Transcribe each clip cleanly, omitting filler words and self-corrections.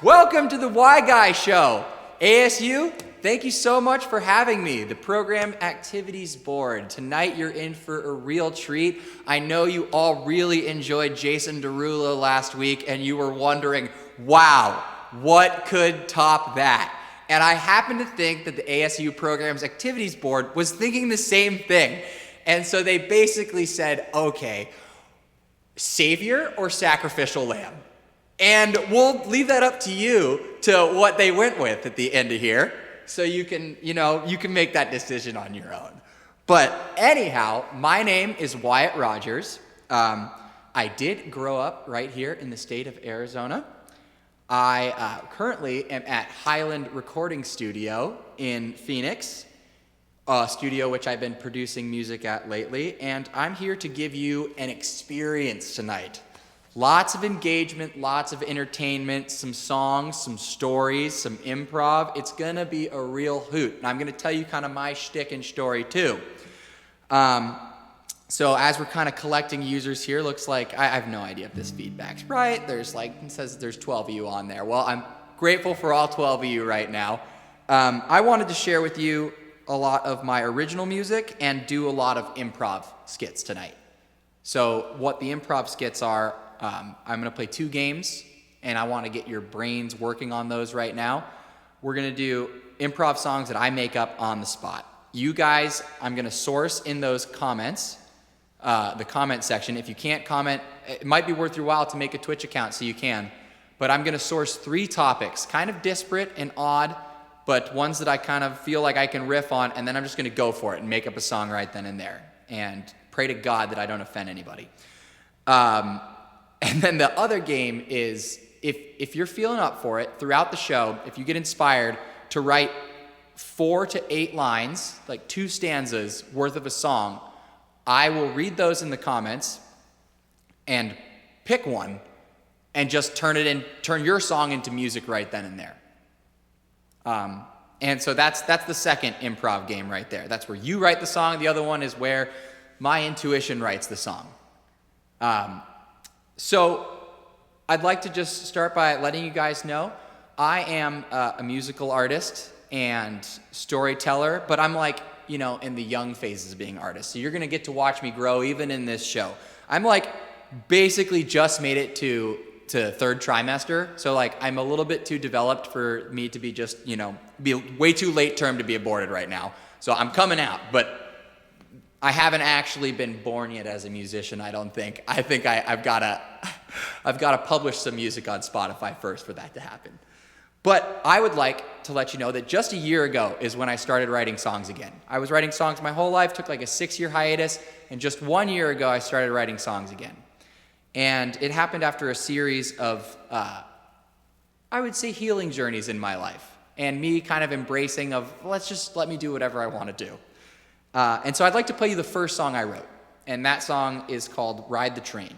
Welcome to the WyGuy show. ASU, thank you so much for having me. The Program Activities Board. Tonight you're in for a real treat. I know you all really enjoyed Jason Derulo last week and you were wondering, wow, what could top that? And I happen to think that the ASU Programs Activities Board was thinking the same thing. And so they basically said, okay, savior or sacrificial lamb? And we'll leave that up to you to what they went with at the end of here. So you can make that decision on your own. But anyhow, my name is Wyatt Rogers. I did grow up right here in the state of Arizona. I currently am at Highland Recording Studio in Phoenix, a studio which I've been producing music at lately. And I'm here to give you an experience tonight. Lots of engagement, lots of entertainment, some songs, some stories, some improv. It's going to be a real hoot. And I'm going to tell you kind of my shtick and story too. So as we're kind of collecting users here, looks like, I have no idea if this feedback's right. It says there's 12 of you on there. Well, I'm grateful for all 12 of you right now. I wanted to share with you a lot of my original music and do a lot of improv skits tonight. So what the improv skits are, I'm going to play 2 games, and I want to get your brains working on those right now. We're going to do improv songs that I make up on the spot. You guys, I'm going to source in those comments, the comment section. If you can't comment, it might be worth your while to make a Twitch account so you can. But I'm going to source 3 topics, kind of disparate and odd, but ones that I kind of feel like I can riff on, and then I'm just going to go for it and make up a song right then and there. And pray to God that I don't offend anybody. And then the other game is, if you're feeling up for it, throughout the show, if you get inspired to write 4 to 8 lines, like 2 stanzas worth of a song, I will read those in the comments and pick one and just turn your song into music right then and there. And so that's the second improv game right there. That's where you write the song. The other one is where my intuition writes the song. So I'd like to just start by letting you guys know I am a musical artist and storyteller, but I'm in the young phases of being an artist. So you're going to get to watch me grow even in this show. I'm basically just made it to 3rd trimester. So I'm a little bit too developed for me to be just, be way too late term to be aborted right now. So I'm coming out, but I haven't actually been born yet as a musician, I don't think. I think I've got to publish some music on Spotify first for that to happen. But I would like to let you know that just a year ago is when I started writing songs again. I was writing songs my whole life, took a 6-year hiatus, and just 1 year ago I started writing songs again. And it happened after a series of, I would say, healing journeys in my life. And me kind of embracing of, let me do whatever I want to do. And so I'd like to play you the first song I wrote, and that song is called Ride the Train.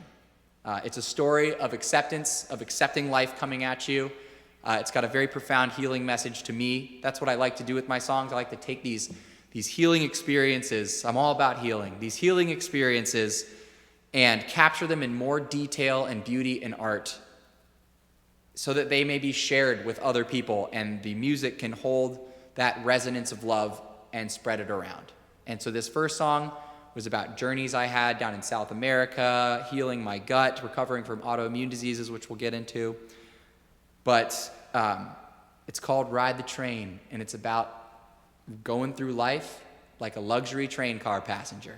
It's a story of acceptance, of accepting life coming at you. It's got a very profound healing message to me. That's what I like to do with my songs. I like to take these healing experiences. I'm all about healing. These healing experiences and capture them in more detail and beauty and art so that they may be shared with other people and the music can hold that resonance of love and spread it around. And so this first song was about journeys I had down in South America, healing my gut, recovering from autoimmune diseases, which we'll get into. But it's called Ride the Train, and it's about going through life like a luxury train car passenger.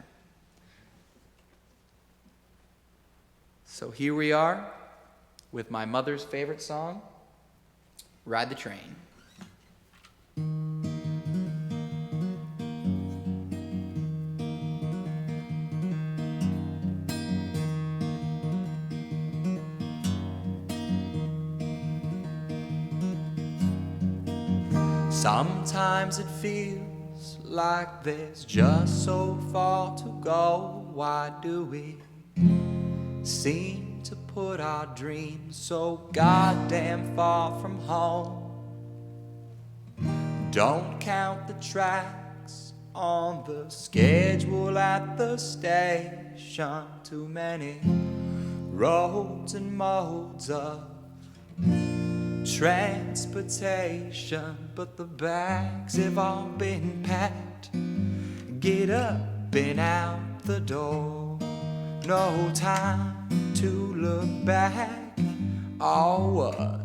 So here we are with my mother's favorite song, Ride the Train. Sometimes it feels like there's just so far to go. Why do we seem to put our dreams so goddamn far from home? Don't count the tracks on the schedule at the station. Too many roads and modes of transportation, but the bags have all been packed. Get up and out the door, no time to look back. Oh, what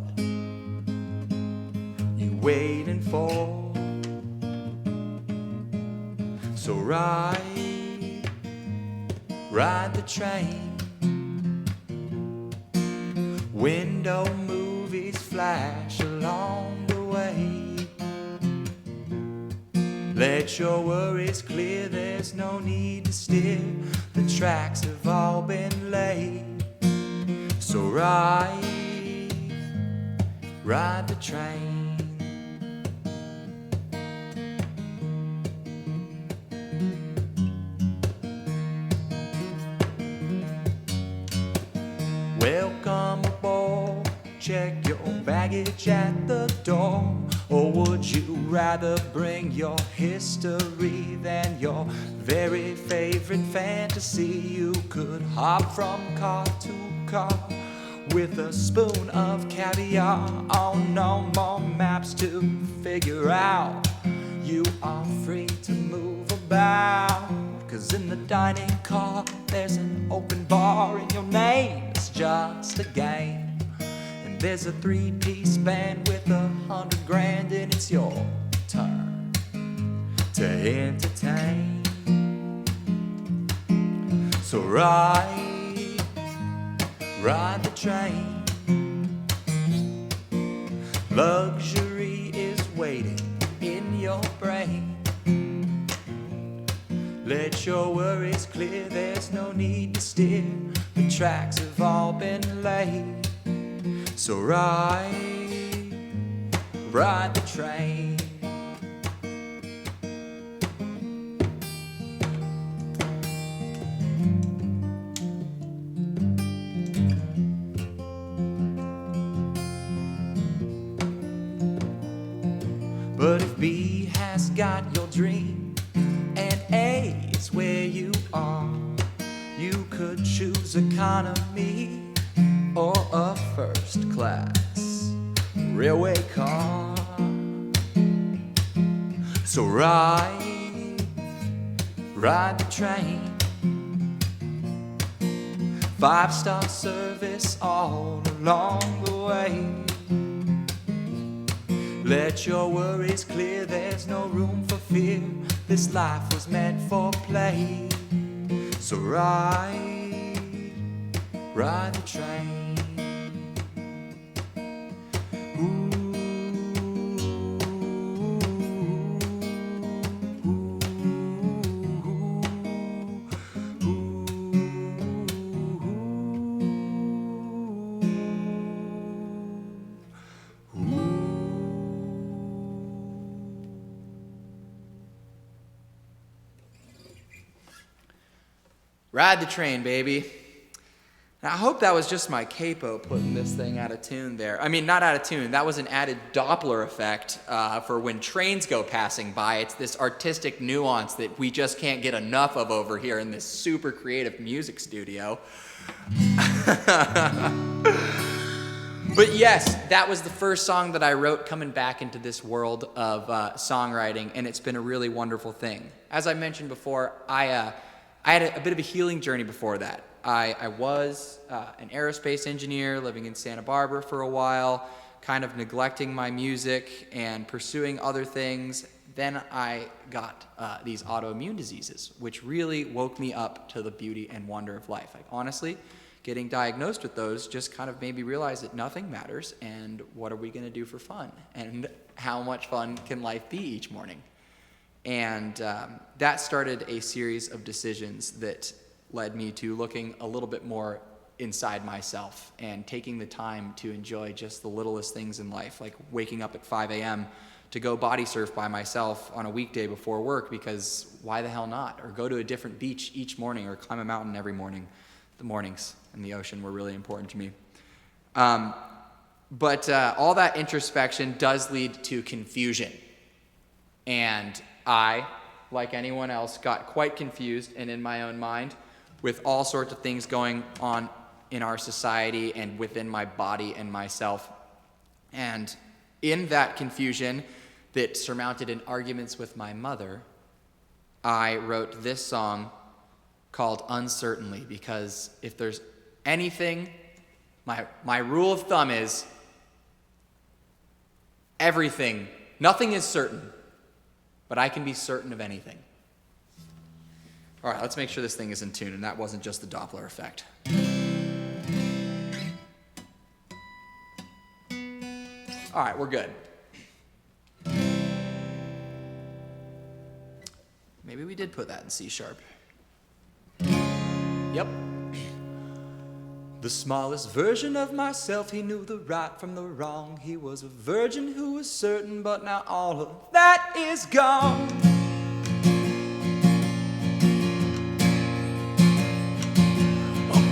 you waiting for? So ride the train. Window movies flash along the way. Let your worries clear, there's no need to steer. The tracks have all been laid. So ride the train. Welcome aboard, check your baggage at the door. Or would you rather bring your history than your very favorite fantasy? You could hop from car to car with a spoon of caviar. Oh, no more maps to figure out. You are free to move about, 'cause in the dining car there's an open bar and your name is just a game. And there's a 3-piece band with 100 grand, and it's your turn to entertain. So ride the train. Luxury is waiting in your brain. Let your worries clear, there's no need to steer. The tracks have all been laid. So ride the train. But if B has got your dream and A is where you are, you could choose economy or a first class railway car. So ride the train. 5-star service all along the way. Let your worries clear, there's no room for fear. This life was meant for play. So ride the train. Ride the train, baby. Now, I hope that was just my capo putting this thing out of tune there. I mean, not out of tune. That was an added Doppler effect for when trains go passing by. It's this artistic nuance that we just can't get enough of over here in this super creative music studio. But yes, that was the first song that I wrote coming back into this world of songwriting, and it's been a really wonderful thing. As I mentioned before, I had a bit of a healing journey before that. I was an aerospace engineer living in Santa Barbara for a while, kind of neglecting my music and pursuing other things. Then I got these autoimmune diseases, which really woke me up to the beauty and wonder of life. Like, honestly, getting diagnosed with those just kind of made me realize that nothing matters, and what are we going to do for fun? And how much fun can life be each morning? And that started a series of decisions that led me to looking a little bit more inside myself and taking the time to enjoy just the littlest things in life, like waking up at 5 a.m. to go body surf by myself on a weekday before work, because why the hell not? Or go to a different beach each morning, or climb a mountain every morning. The mornings in the ocean were really important to me. But all that introspection does lead to confusion. And I, like anyone else, got quite confused and in my own mind with all sorts of things going on in our society and within my body and myself. And in that confusion that surmounted in arguments with my mother, I wrote this song called Uncertainly, because if there's anything, my rule of thumb is everything, nothing is certain, but I can be certain of anything. All right, let's make sure this thing is in tune, and that wasn't just the Doppler effect. All right, we're good. Maybe we did put that in C sharp. Yep. The smallest version of myself, he knew the right from the wrong. He was a virgin who was certain, but now all of that is gone.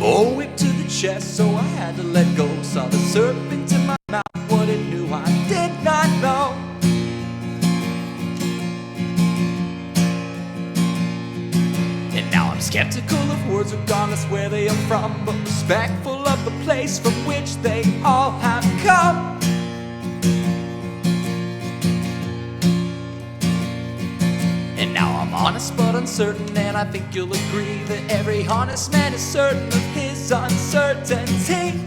Oh, whip to the chest, so I had to let go. Saw the serpent in my mouth, what it knew I did not know. And now I'm skeptical of words regardless where they are from, but respectful of the place from which they all have come. And now I'm honest but uncertain, and I think you'll agree that every honest man is certain of his uncertainty.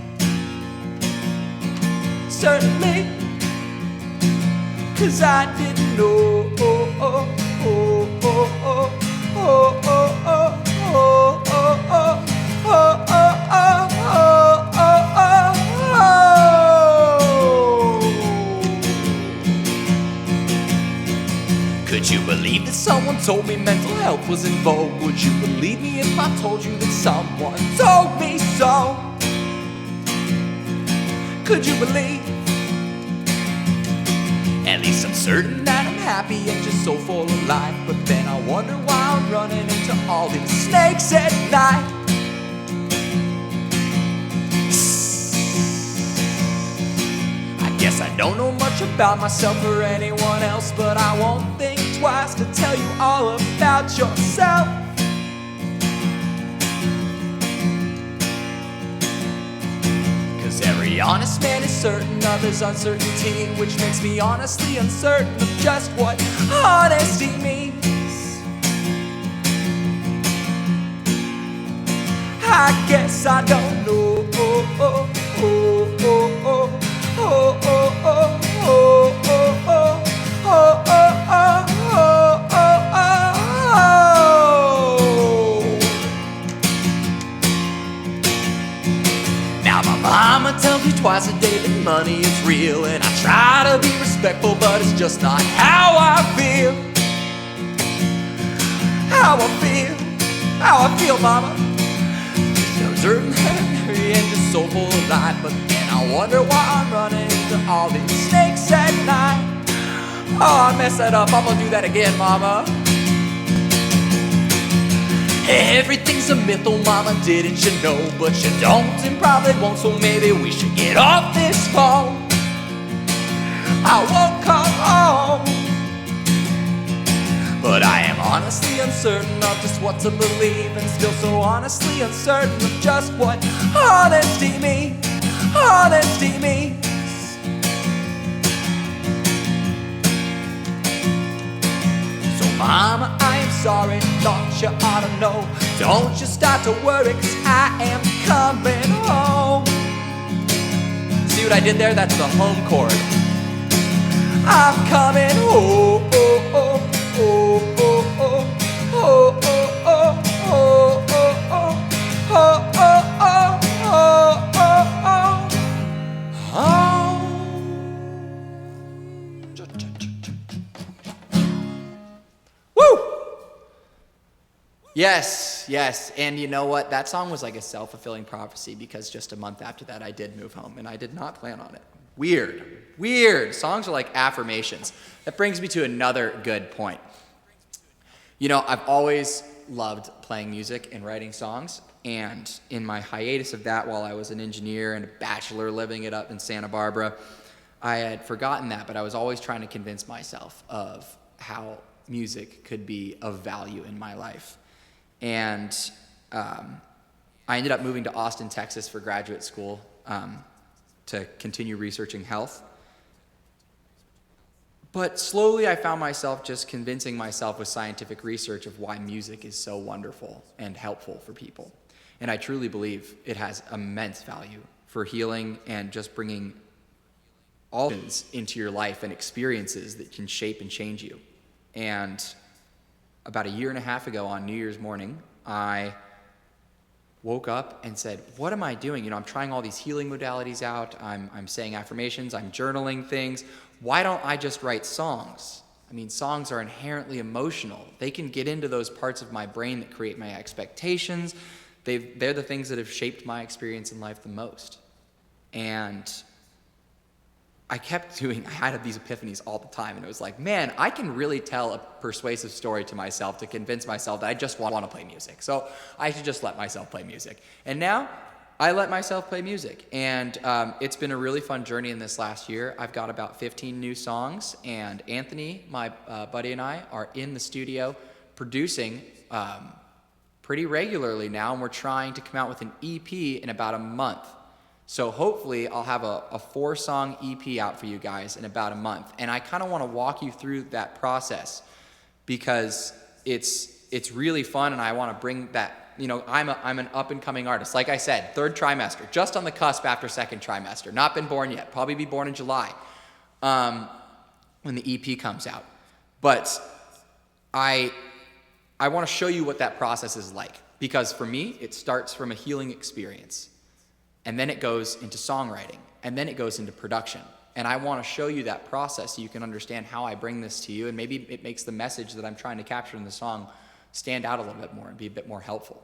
Certainly, 'cause I didn't know. Could you believe that someone told me mental health was in vogue? Would you believe me if I told you that someone told me so? Could you believe? At least I'm certain that I'm happy and just so full of life. But then I wonder why I'm running into all these snakes at night. I guess I don't know much about myself or anyone else, but I won't think twice to tell you all about yourself. Every honest man is certain of his uncertainty, which makes me honestly uncertain of just what honesty means. I guess I don't know. Mama tells me twice a day that money is real, and I try to be respectful, but it's just not how I feel. How I feel, Mama. So certain and just so full of life, but then I wonder why I'm running into all these snakes at night. Oh, I messed that up. I'm gonna do that again, Mama. Everything's a myth, oh mama, didn't you know? But you don't and probably won't, so maybe we should get off this phone. I won't come home. But I am honestly uncertain of just what to believe, and still so honestly uncertain of just what honesty means. Honesty means. Mama, I am sorry, thought you ought to know. Don't you start to worry, 'cause I am coming home. See what I did there? That's the home chord. I'm coming home. Yes, and you know what? That song was like a self-fulfilling prophecy, because just a month after that, I did move home, and I did not plan on it. Weird. Songs are like affirmations. That brings me to another good point. You know, I've always loved playing music and writing songs, and in my hiatus of that, while I was an engineer and a bachelor living it up in Santa Barbara, I had forgotten that, but I was always trying to convince myself of how music could be of value in my life. And I ended up moving to Austin, Texas for graduate school to continue researching health. But slowly I found myself just convincing myself with scientific research of why music is so wonderful and helpful for people. And I truly believe it has immense value for healing and just bringing all things into your life and experiences that can shape and change you. And about a year and a half ago on New Year's morning, I woke up and said, what am I doing? I'm trying all these healing modalities out. I'm saying affirmations. I'm journaling things. Why don't I just write songs? Songs are inherently emotional. They can get into those parts of my brain that create my expectations. They're the things that have shaped my experience in life the most. And I had these epiphanies all the time, and it was like, man, I can really tell a persuasive story to myself to convince myself that I just want to play music. So I should just let myself play music. And now I let myself play music, and it's been a really fun journey in this last year. I've got about 15 new songs, and Anthony, my buddy, and I are in the studio producing pretty regularly now, and we're trying to come out with an EP in about a month. So hopefully I'll have a 4-song EP out for you guys in about a month. And I kind of want to walk you through that process because it's really fun, and I want to bring that. I'm an up-and-coming artist. Like I said, 3rd trimester, just on the cusp after 2nd trimester. Not been born yet, probably be born in July when the EP comes out. But I want to show you what that process is like, because for me, it starts from a healing experience. And then it goes into songwriting, and then it goes into production. And I want to show you that process so you can understand how I bring this to you, and maybe it makes the message that I'm trying to capture in the song stand out a little bit more and be a bit more helpful.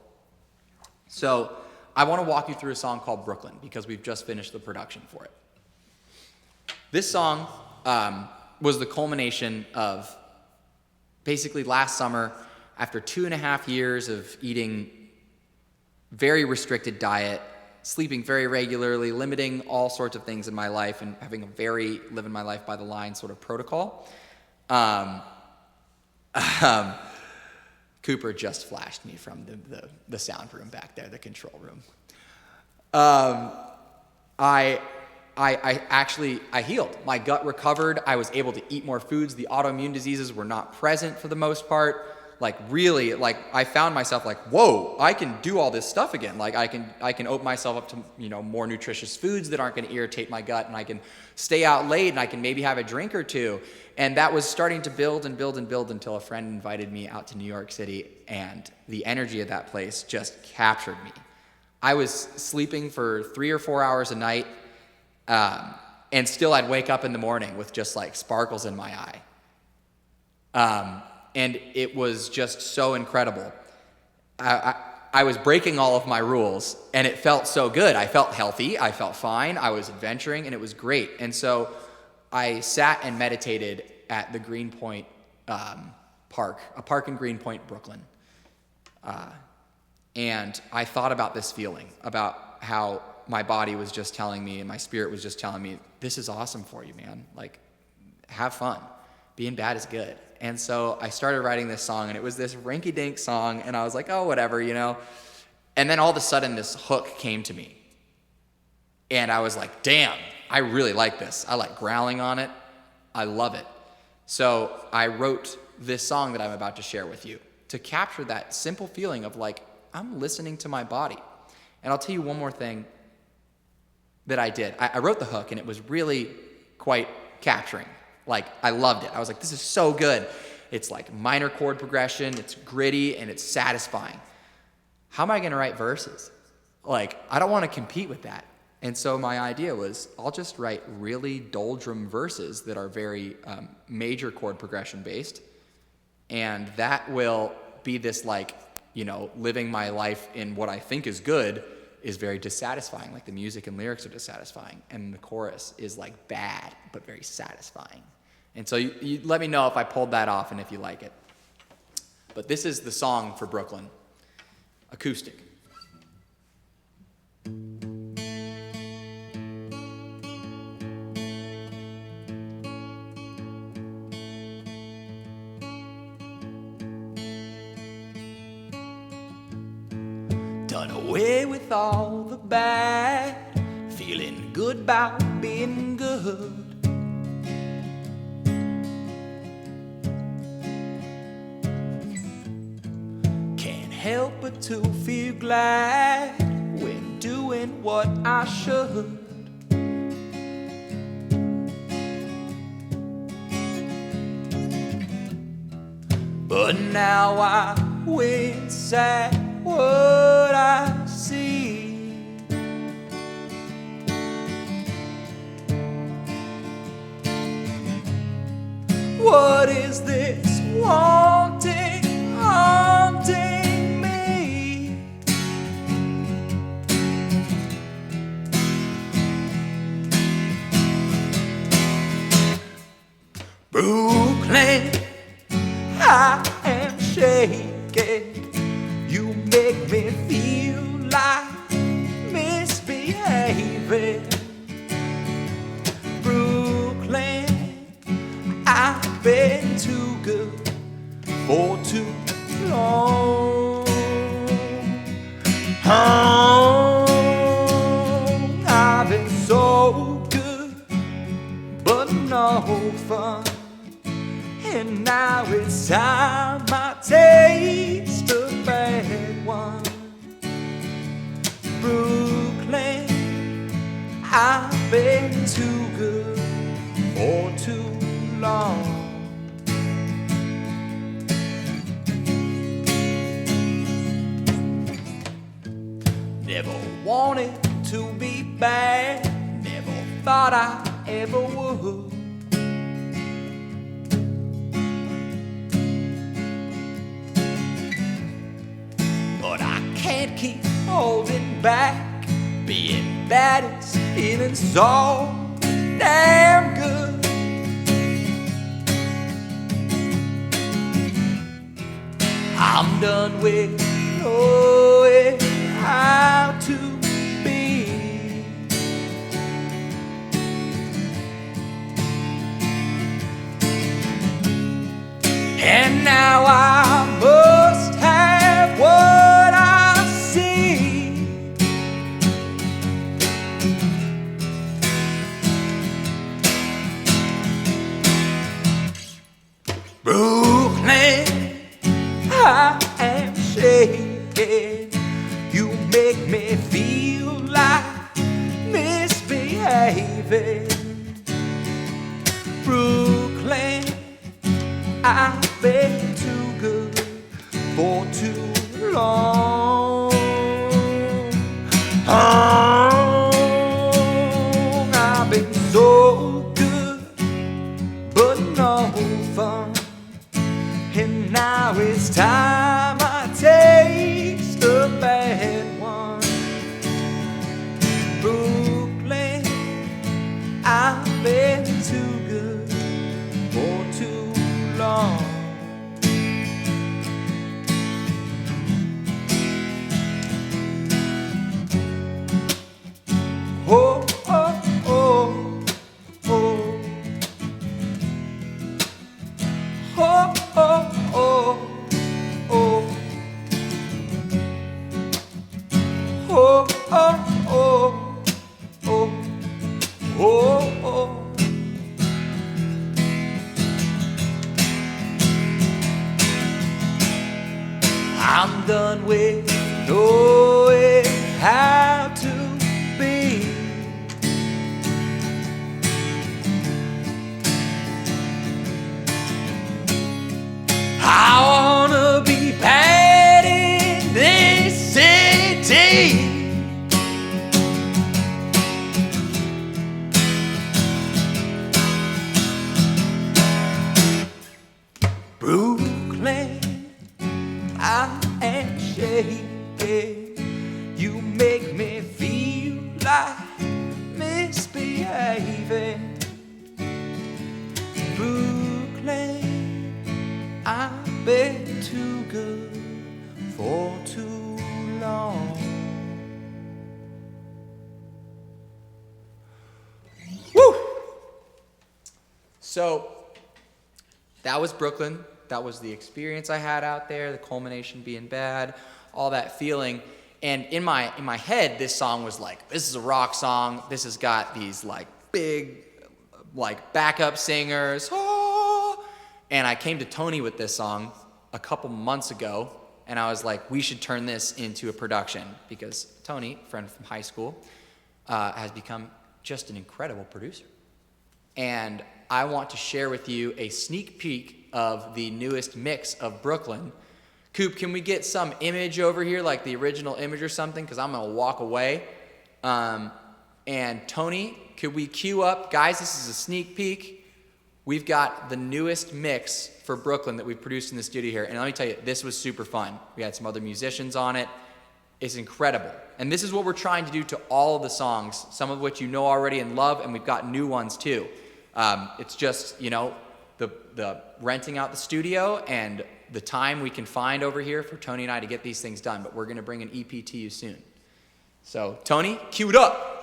So I want to walk you through a song called Brooklyn, because we've just finished the production for it. This song was the culmination of basically last summer, after 2.5 years of eating very restricted diet, sleeping very regularly, limiting all sorts of things in my life, and having a very living my life by the line sort of protocol. Cooper just flashed me from the sound room back there, the control room. I healed. My gut recovered. I was able to eat more foods. The autoimmune diseases were not present for the most part. I found myself like, whoa, I can do all this stuff again. Like I can open myself up to, more nutritious foods that aren't going to irritate my gut, and I can stay out late, and I can maybe have a drink or two. And that was starting to build and build and build until a friend invited me out to New York City, and the energy of that place just captured me. I was sleeping for 3 or 4 hours a night, and still I'd wake up in the morning with just like sparkles in my eye. And it was just so incredible. I was breaking all of my rules, and it felt so good. I felt healthy. I felt fine. I was adventuring, and it was great. And so I sat and meditated at the Greenpoint Park, a park in Greenpoint, Brooklyn. And I thought about this feeling, about how my body was just telling me, and my spirit was just telling me, this is awesome for you, man. Like, have fun. Being bad is good. And so I started writing this song, and it was this rinky-dink song, and I was like, oh, whatever, And then all of a sudden, this hook came to me. And I was like, damn, I really like this. I like growling on it. I love it. So I wrote this song that I'm about to share with you to capture that simple feeling of like, I'm listening to my body. And I'll tell you one more thing that I did. I wrote the hook, and it was really quite capturing. Like, I loved it. I was like, this is so good. It's like minor chord progression, it's gritty, and it's satisfying. How am I going to write verses? Like, I don't want to compete with that. And so my idea was, I'll just write really doldrum verses that are very major chord progression based. And that will be this living my life in what I think is good is very dissatisfying. Like the music and lyrics are dissatisfying. And the chorus is like bad, but very satisfying. And so you let me know if I pulled that off and if you like it. But this is the song for Brooklyn, acoustic. Done away with all the bad, feeling good about being good. help but to feel glad when doing what I should. But now I wince at what I see. What is this wanting, haunting me? Brooklyn, I am shaking. You make me feel like misbehaving. Brooklyn, I've been too good for too long. I've been so good, but no fun. And now it's time I taste a bad one. Brooklyn, I've been too good for too long. Never wanted to be bad, never thought I ever would. But I can't keep holding back, being bad is feeling so damn good. I'm done with knowing how to be. And now I must have what I see. Brooklyn, I am shaking. You make me feel like misbehaving. Brooklyn, I've been too good for too long. I've been so good, but no fun. And now it's time I taste a bad one. Brooklyn, I've been too good for too long. Oh, oh, oh, oh. Oh, oh, oh, oh. Oh, oh, oh, oh, oh, oh. I'm done with knowing how to be. I wanna be bad in this city. Brooklyn, I am shaking. You make me feel like misbehaving. Brooklyn, I've been too good for too long. Woo! So that was Brooklyn. That was the experience I had out there, the culmination being bad, all that feeling. And in my head, this song was like, this is a rock song. This has got these like big like backup singers. Oh! And I came to Tony with this song a couple months ago, and I was like, we should turn this into a production, because Tony, friend from high school, has become just an incredible producer. And I want to share with you a sneak peek of the newest mix of Brooklyn. Coop, can we get some image over here, like the original image or something? Because I'm going to walk away. And Tony, could we cue up? Guys, this is a sneak peek. We've got the newest mix for Brooklyn that we've produced in the studio here. And let me tell you, this was super fun. We had some other musicians on it. It's incredible. And this is what we're trying to do to all of the songs, some of which you know already and love, and we've got new ones too. It's just, you know, the renting out the studio and the time we can find over here for Tony and I to get these things done. But we're going to bring an EP to you soon. So, Tony, cue it up.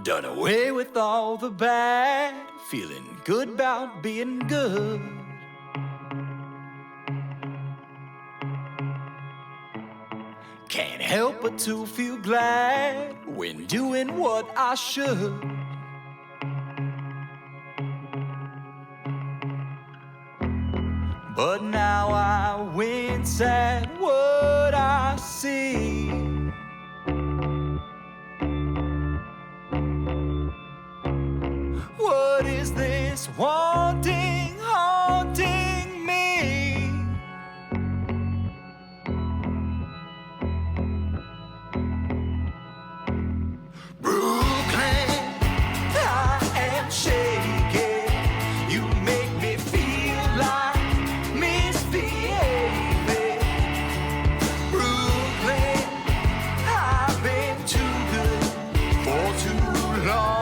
Done away with all the bad, feeling good about being good. Can't help but to feel glad when doing what I should. But now I wince at what I see. What is this wanting, haunting me? Brooklyn, I am shaking. You make me feel like misbehaving. Brooklyn, I've been too good for too long.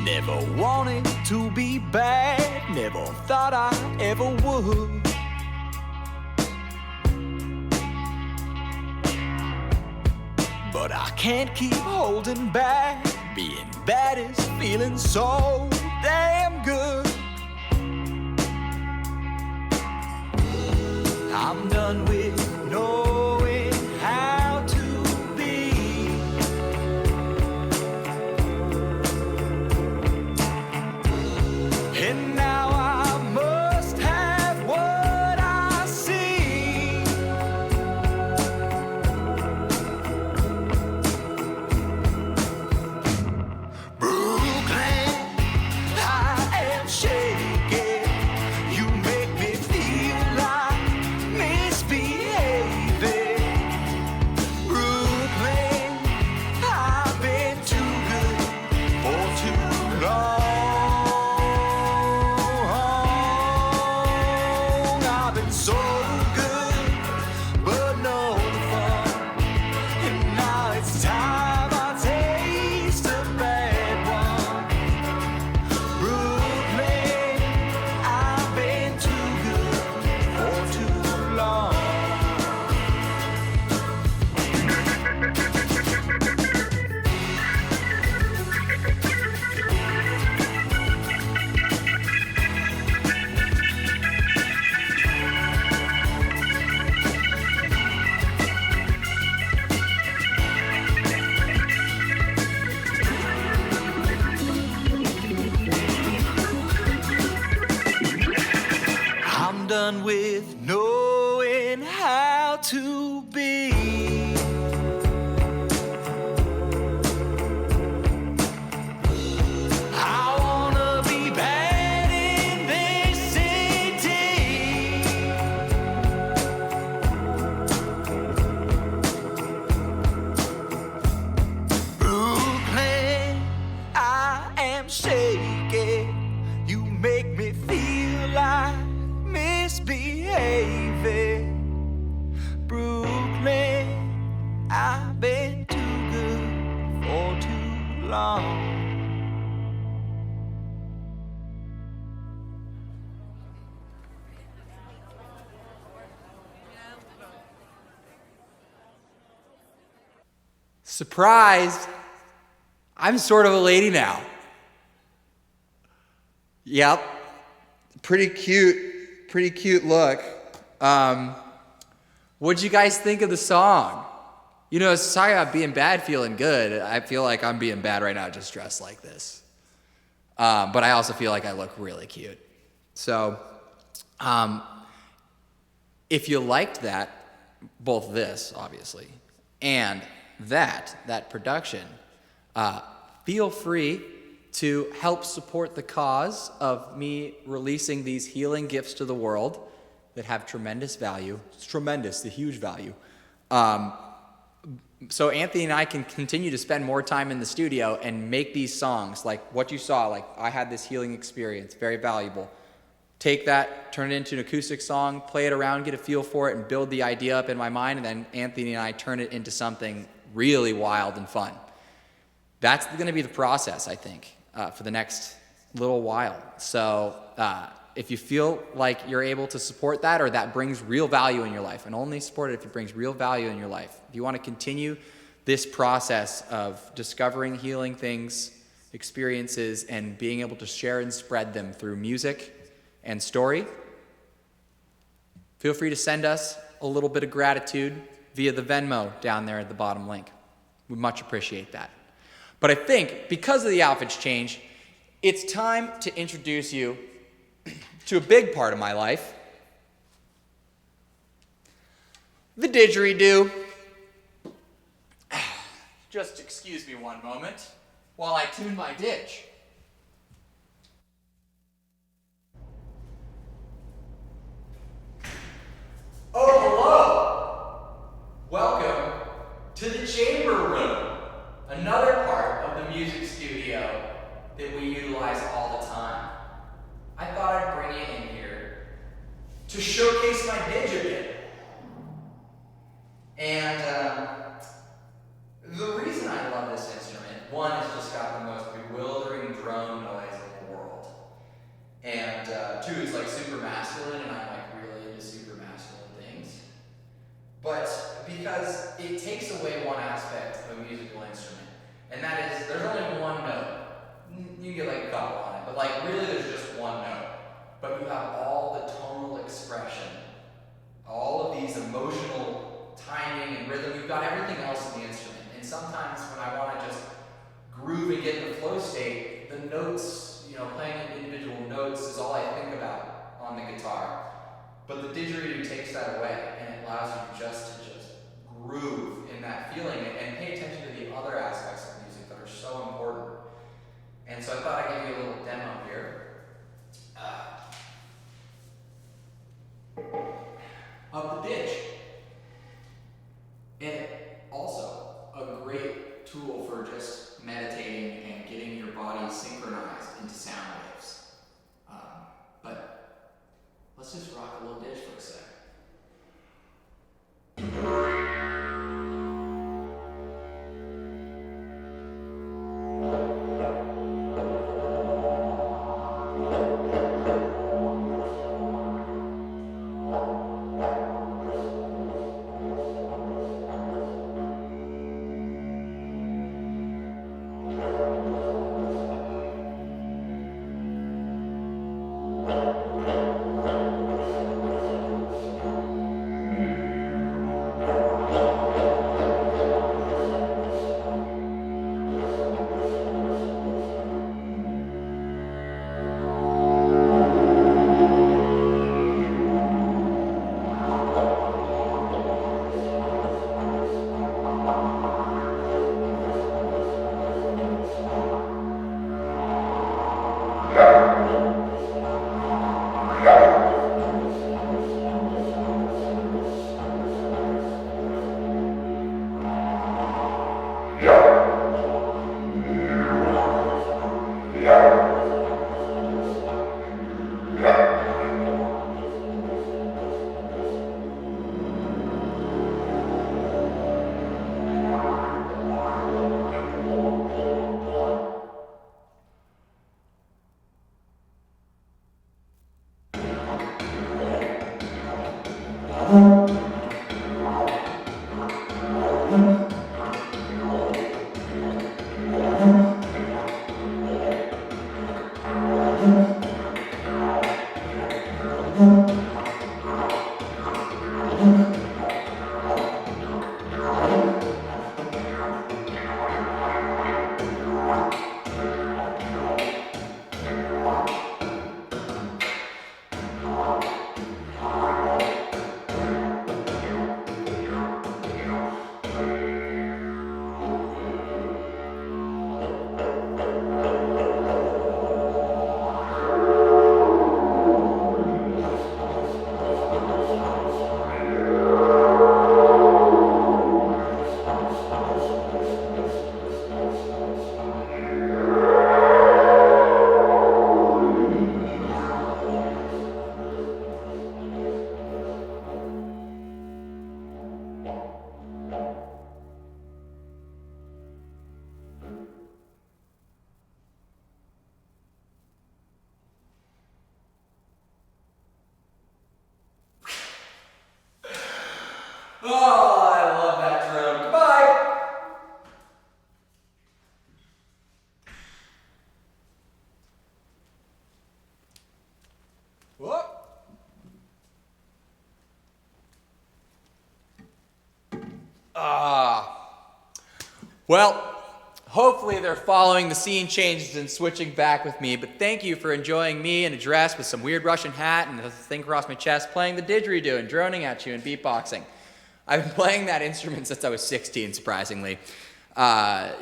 Never wanted to be bad, never thought I ever would. But I can't keep holding back, being bad is feeling so damn good. I'm done with knowing how to be. And now I must have what I see. Brooklyn, I am shaking. You make me feel like misbehaving. Brooklyn, I've been too good for too long. I've been so good, but no fun. And now it's time I taste a bad one. Brooklyn, I've been too good for too long. I'm done with knowing how to be. I wanna be bad in this city. David, Brooklyn, I've been too good for too long. Surprised! I'm sort of a lady now. Yep. Pretty cute look. What'd you guys think of the song? You know, it's talking about being bad, feeling good. I feel like I'm being bad right now, just dressed like this. But I also feel like I look really cute. So, if you liked that, both this, obviously, and that production, feel free to help support the cause of me releasing these healing gifts to the world that have tremendous value. It's tremendous, the huge value. So Anthony and I can continue to spend more time in the studio and make these songs like what you saw, like I had this healing experience, very valuable. Take that, turn it into an acoustic song, play it around, get a feel for it, and build the idea up in my mind, and then Anthony and I turn it into something really wild and fun. That's going to be the process, I think, for the next little while. So if you feel like you're able to support that, or that brings real value in your life, and only support it if it brings real value in your life. If you want to continue this process of discovering healing things, experiences, and being able to share and spread them through music and story, feel free to send us a little bit of gratitude via the Venmo down there at the bottom link. We'd much appreciate that. But I think because of the outfits change, it's time to introduce you to a big part of my life, the didgeridoo. Just excuse me one moment while I tune my ditch. Oh, hello! Welcome to the chamber room, another part of the music studio that we utilize all the time. I thought I'd bring you in here to showcase my didge a bit. And the reason I love this instrument, one, it's just got the most bewildering drone noise in the world. And two, it's like super masculine, and I'm like really into super masculine things. But because it takes away one aspect of a musical instrument, and that is there's only one note. You can get like a couple on it, but like really there's just one note. But you have all the tonal expression, all of these emotional timing and rhythm. You've got everything else in the instrument. And sometimes when I want to just groove and get in the flow state, the notes, playing individual notes is all I think about on the guitar. But the didgeridoo takes that away, and it allows you just to groove in that feeling and pay attention to the other aspects of music that are so important. And so I thought I'd give you a little demo here of the ditch. And also a great tool for just meditating and getting your body synchronized into sound waves. But let's just rock a little ditch for a sec. Oh, I love that drone. Goodbye. Whoop. Well, hopefully they're following the scene changes and switching back with me, but thank you for enjoying me in a dress with some weird Russian hat and a thing across my chest playing the didgeridoo and droning at you and beatboxing. I've been playing that instrument since I was 16, surprisingly. I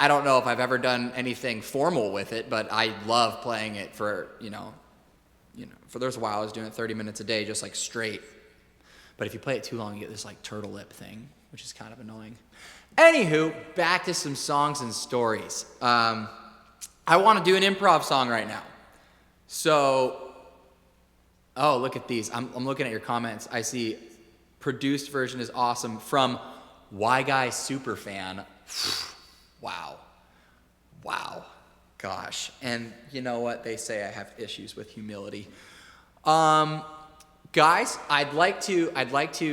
don't know if I've ever done anything formal with it, but I love playing it for there was a while I was doing it 30 minutes a day, just like straight. But if you play it too long, you get this like turtle lip thing, which is kind of annoying. Anywho, back to some songs and stories. I want to do an improv song right now. So, oh, look at these. I'm looking at your comments. I see produced version is awesome from WyGuy Superfan. Wow. Gosh. And you know what? They say I have issues with humility. Guys, I'd like to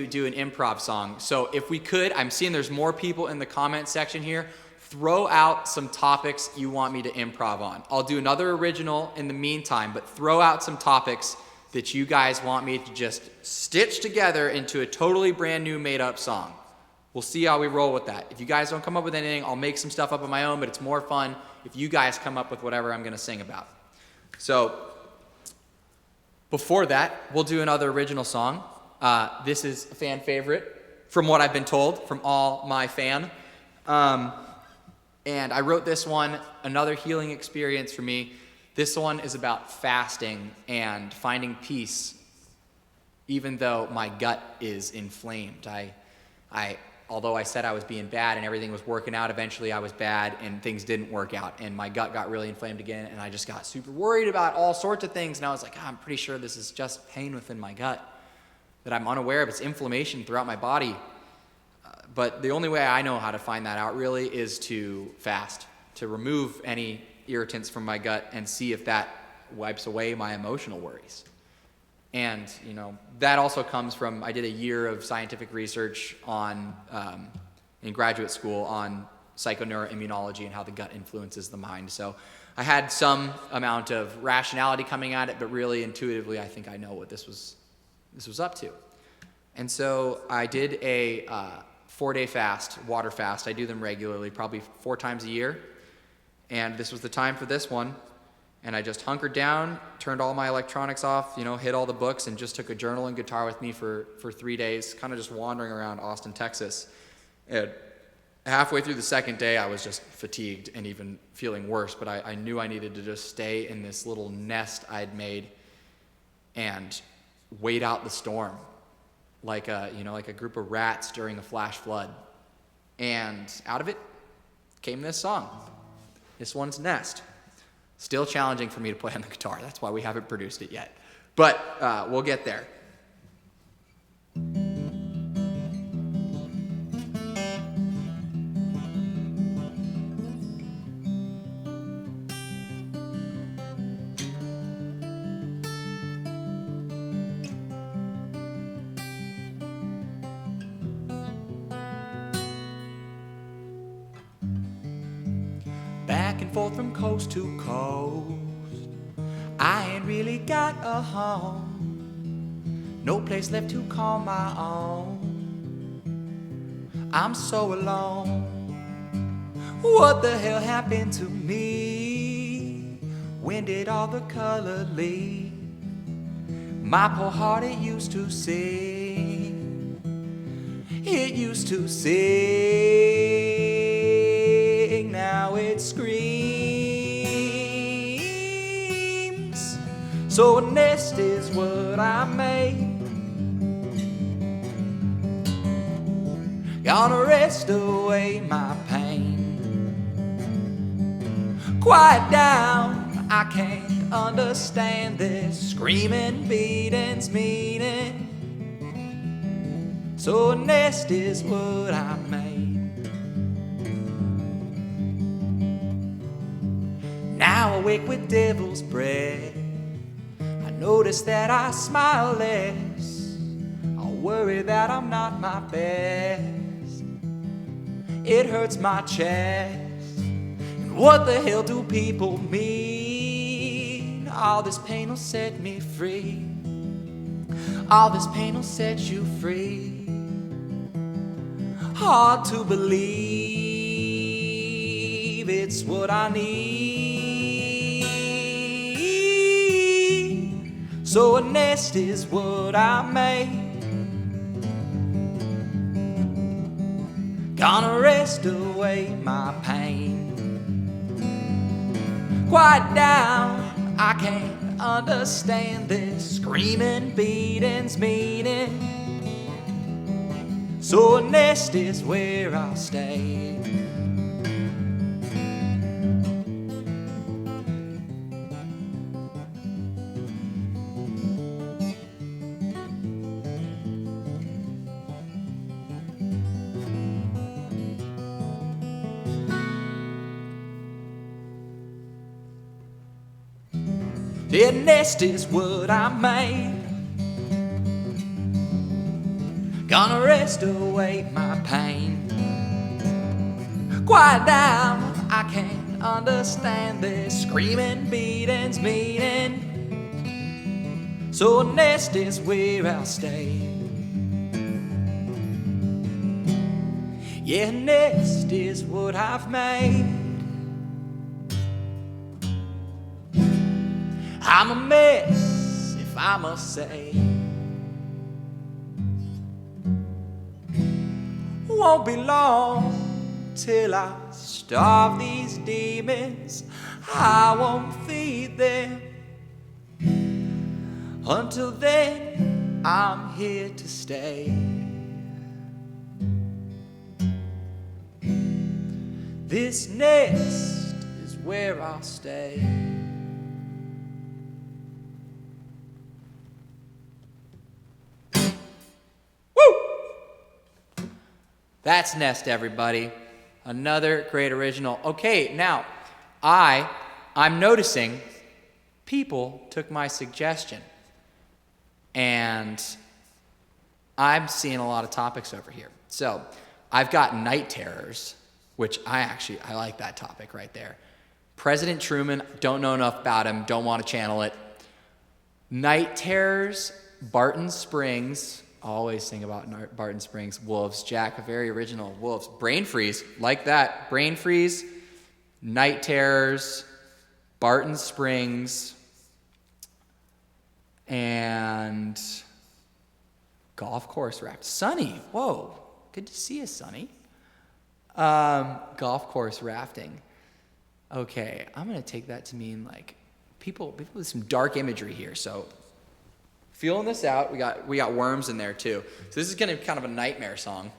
do an improv song. So if we could, I'm seeing there's more people in the comment section here. Throw out some topics you want me to improv on. I'll do another original in the meantime, but throw out some topics that you guys want me to just stitch together into a totally brand new made up song. We'll see how we roll with that. If you guys don't come up with anything, I'll make some stuff up on my own, but it's more fun if you guys come up with whatever I'm gonna sing about. So, before that, we'll do another original song. This is a fan favorite, from what I've been told, from all my fan. And I wrote this one, another healing experience for me. This one is about fasting and finding peace, even though my gut is inflamed. Although I said I was being bad and everything was working out, eventually I was bad and things didn't work out and my gut got really inflamed again and I just got super worried about all sorts of things and I was like, I'm pretty sure this is just pain within my gut that I'm unaware of. It's inflammation throughout my body. But the only way I know how to find that out really is to fast, to remove any irritants from my gut and see if that wipes away my emotional worries. And, that also comes from, I did a year of scientific research in graduate school on psychoneuroimmunology and how the gut influences the mind. So I had some amount of rationality coming at it, but really intuitively, I think I know what this was up to. And so I did a 4-day fast, water fast. I do them regularly, probably 4 times a year. And this was the time for this one. And I just hunkered down, turned all my electronics off, hid all the books, and just took a journal and guitar with me for 3 days, kind of just wandering around Austin, Texas. And halfway through the second day, I was just fatigued and even feeling worse, but I knew I needed to just stay in this little nest I'd made and wait out the storm, like a group of rats during a flash flood. And out of it came this song. This one's Nest. Still challenging for me to play on the guitar. That's why we haven't produced it yet. But we'll get there. back and forth from coast to coast. I ain't really got a home, no place left to call my own. I'm so alone. What the hell happened to me? When did all the color leave? My poor heart, it used to sing. It used to sing. Now it screams. So a nest is what I made. Gonna rest away my pain. Quiet down, I can't understand this screaming, beating's meaning. So a nest is what I made. Now awake with devil's breath, I notice that I smile less. I worry that I'm not my best. It hurts my chest. And what the hell do people mean? All this pain will set me free. All this pain will set you free. Hard to believe it's what I need. So a nest is what I made. Gonna rest away my pain. Quiet down, I can't understand this screaming, beating's meaning. So a nest is where I'll stay. A nest is what I made. Gonna rest away my pain. Quiet down, I can't understand this screaming, beating's meaning. So a nest is where I'll stay. Yeah, a nest is what I've made. I'm a mess, if I must say. Won't be long till I starve these demons. I won't feed them. Until then, I'm here to stay. This nest is where I'll stay. That's Nest, everybody. Another great original. Okay, now, I'm noticing people took my suggestion. And I'm seeing a lot of topics over here. So, I've got night terrors, which I like that topic right there. President Truman, don't know enough about him, don't want to channel it. Night terrors, Barton Springs, always think about Barton Springs. Wolves, Jack, very original. Wolves, brain freeze, like that. Brain freeze, night terrors, Barton Springs, and golf course raft. Sunny, whoa, good to see you, Sunny. Golf course rafting. Okay, I'm gonna take that to mean like people with some dark imagery here. So. Feeling this out, we got worms in there too. So this is gonna be kind of a nightmare song.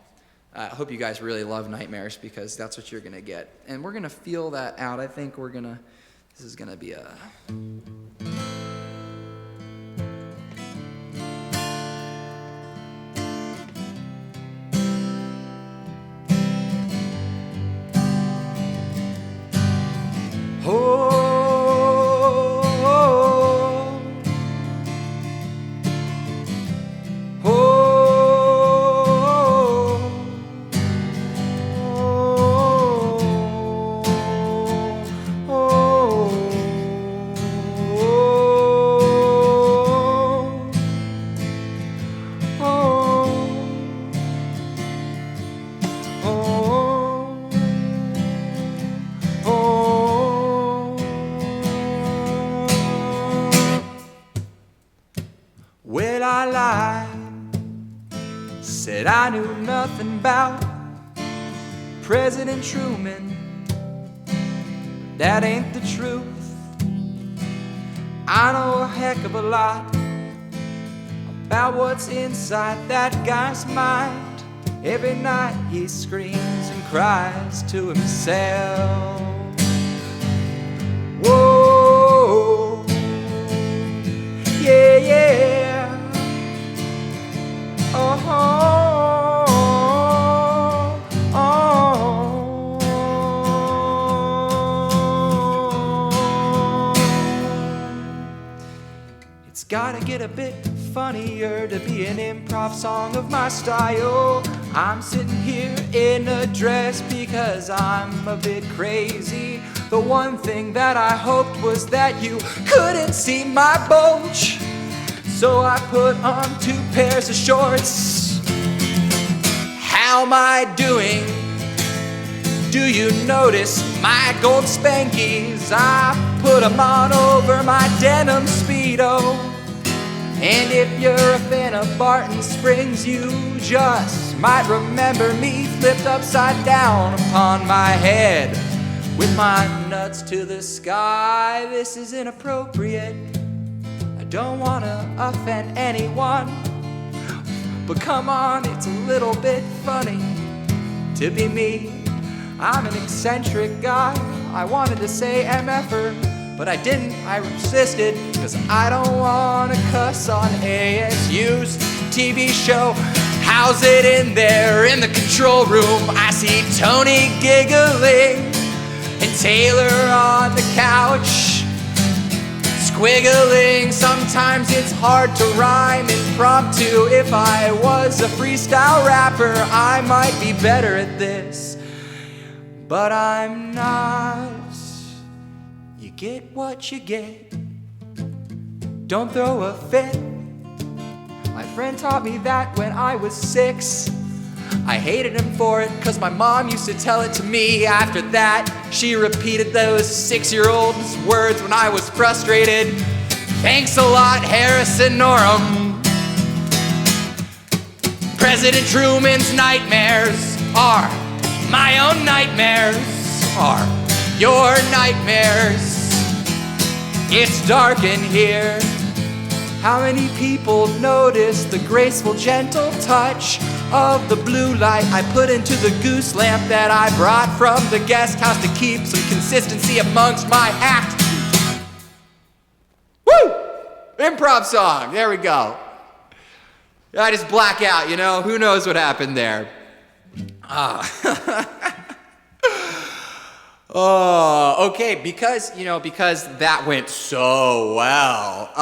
I hope you guys really love nightmares because that's what you're gonna get. And we're gonna feel that out. I think this is gonna be a... said I knew nothing about President Truman. That ain't the truth. I know a heck of a lot about what's inside that guy's mind. Every night he screams and cries to himself. Whoa, yeah, yeah. Oh, oh, oh. It's gotta get a bit funnier to be an improv song of my style. I'm sitting here in a dress because I'm a bit crazy. The one thing that I hoped was that you couldn't see my bulge. So I put on 2 pairs of shorts. How am I doing? Do you notice my gold Spankies? I put them on over my denim Speedo. And if you're a fan of Barton Springs, you just might remember me flipped upside down upon my head with my nuts to the sky. This is inappropriate. I don't want to offend anyone, but come on, it's a little bit funny to be me. I'm an eccentric guy. I wanted to say MFer, but I didn't. I resisted because I don't want to cuss on ASU's TV show. How's it in there in the control room? I see Tony giggling and Taylor on the couch squiggling. Sometimes it's hard to rhyme impromptu. If I was a freestyle rapper, I might be better at this, but I'm not. You get what you get. Don't throw a fit. My friend taught me that when I was 6. I hated him for it because my mom used to tell it to me. After that, she repeated those 6-year-old's words when I was frustrated. Thanks a lot, Harrison Norum. President Truman's nightmares are my own nightmares, are your nightmares. It's dark in here. How many people notice the graceful, gentle touch of the blue light I put into the goose lamp that I brought from the guest house to keep some consistency amongst my act? Woo! Improv song. There we go. I just black out, you know? Who knows what happened there? Oh, okay, because that went so well.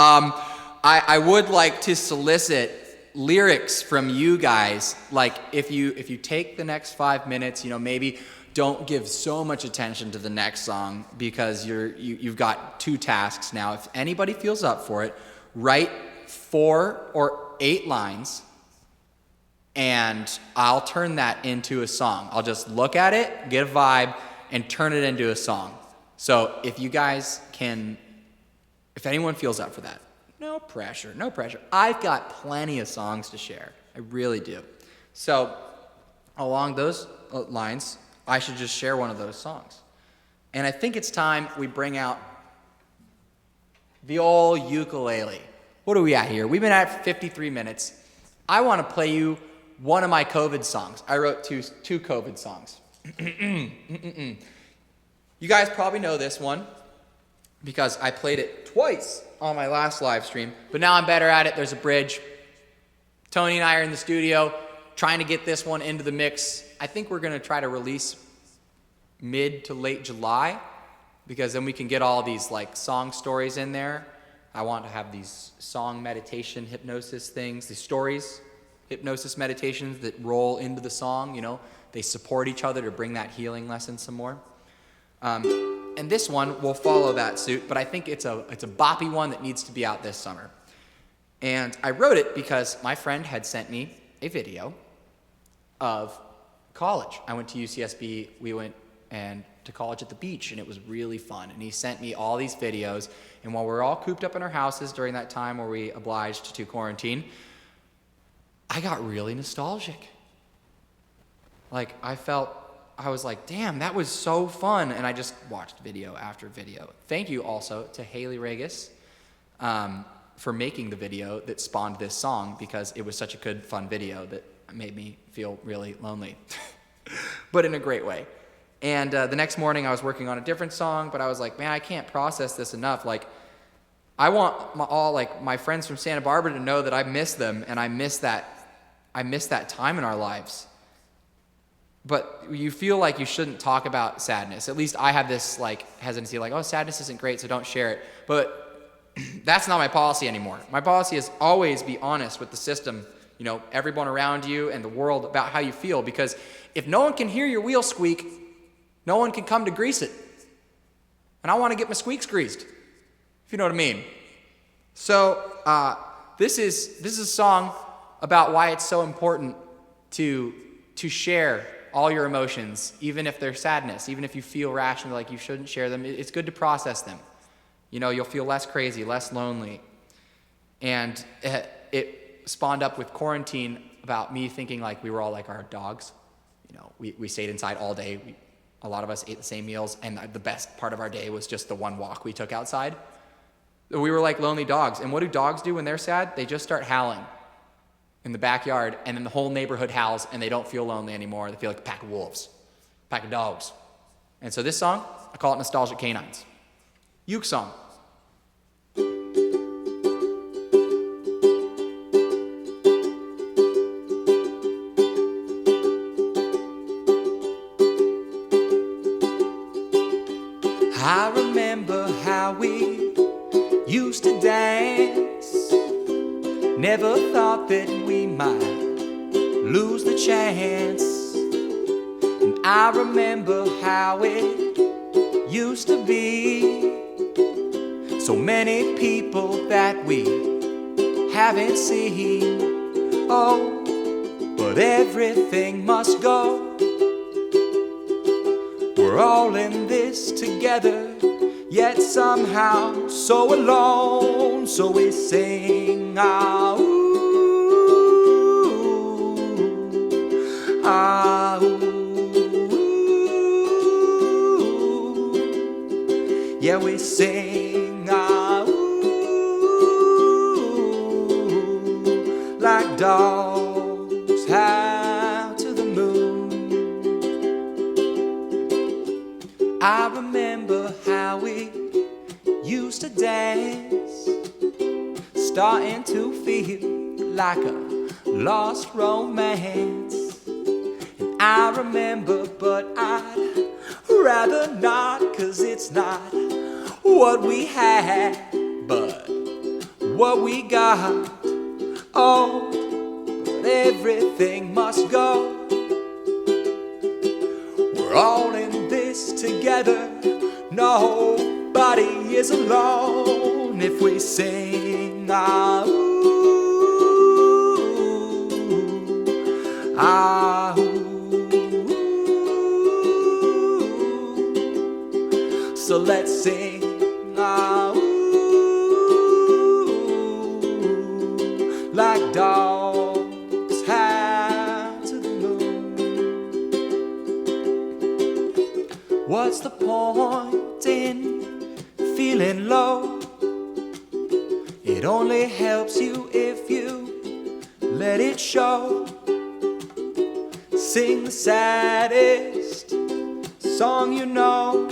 I would like to solicit lyrics from you guys. Like, if you take the next 5 minutes, maybe don't give so much attention to the next song because you've got 2 tasks now. If anybody feels up for it, write 4 or 8 lines, and I'll turn that into a song. I'll just look at it, get a vibe, and turn it into a song. So if anyone feels up for that, no pressure. I've got plenty of songs to share. I really do. So along those lines, I should just share one of those songs. And I think it's time we bring out the old ukulele. What are we at here? We've been at 53 minutes. I want to play you one of my COVID songs. I wrote two COVID songs. You guys probably know this one because I played it twice on my last live stream, but now I'm better at it. There's a bridge. Tony and I are in the studio trying to get this one into the mix. I think we're going to try to release mid to late July because then we can get all these song stories in there. I want to have these song meditation hypnosis things, these stories, hypnosis meditations that roll into the song, they support each other to bring that healing lesson some more. And this one will follow that suit, but I think it's a boppy one that needs to be out this summer. And I wrote it because my friend had sent me a video of college. I went to UCSB, we went to college at the beach, and it was really fun. And he sent me all these videos, and while we were all cooped up in our houses during that time where we obliged to quarantine, I got really nostalgic. Like, I was like, damn, that was so fun. And I just watched video after video. Thank you also to Haley Regis for making the video that spawned this song, because it was such a good, fun video that made me feel really lonely, but in a great way. And the next morning I was working on a different song, but I was like, man, I can't process this enough. Like, I want my friends from Santa Barbara to know that I miss them, and I miss that time in our lives. But you feel like you shouldn't talk about sadness. At least I have this like hesitancy, like, oh, sadness isn't great, so don't share it. But that's not my policy anymore. My policy is always be honest with the system, everyone around you and the world about how you feel. Because if no one can hear your wheel squeak, no one can come to grease it. And I want to get my squeaks greased, if you know what I mean. So this is a song about why it's so important to share all your emotions, even if they're sadness, even if you feel rationally like you shouldn't share them. It's good to process them. You'll feel less crazy, less lonely. And it spawned up with quarantine about me thinking like we were all like our dogs. We stayed inside all day. A lot of us ate the same meals, and the best part of our day was just the one walk we took outside. We were like lonely dogs. And what do dogs do when they're sad? They just start howling in the backyard, and then the whole neighborhood howls, and they don't feel lonely anymore. They feel like a pack of wolves, a pack of dogs. And so this song, I call it Nostalgic Canines. Uke song. I remember how we used to dance. Never thought that we might lose the chance. And I remember how it used to be. So many people that we haven't seen. Oh, but everything must go. We're all in this together, yet somehow so alone. So we sing, ah, ooh, ah, ooh. Yeah, we sing, ah, ooh, like dogs howl to the moon. I remember how we used to dance, starting to feel like a lost romance. And I remember, but I'd rather not, 'cause it's not what we had, but what we got. Oh, but everything must go. We're all in this together. Nobody is alone if we sing, ah, ooh, ah, ooh. So let's sing, ah, ooh, like dogs howl to the moon. What's the point in feeling low? It only helps you if you let it show. Sing the saddest song you know,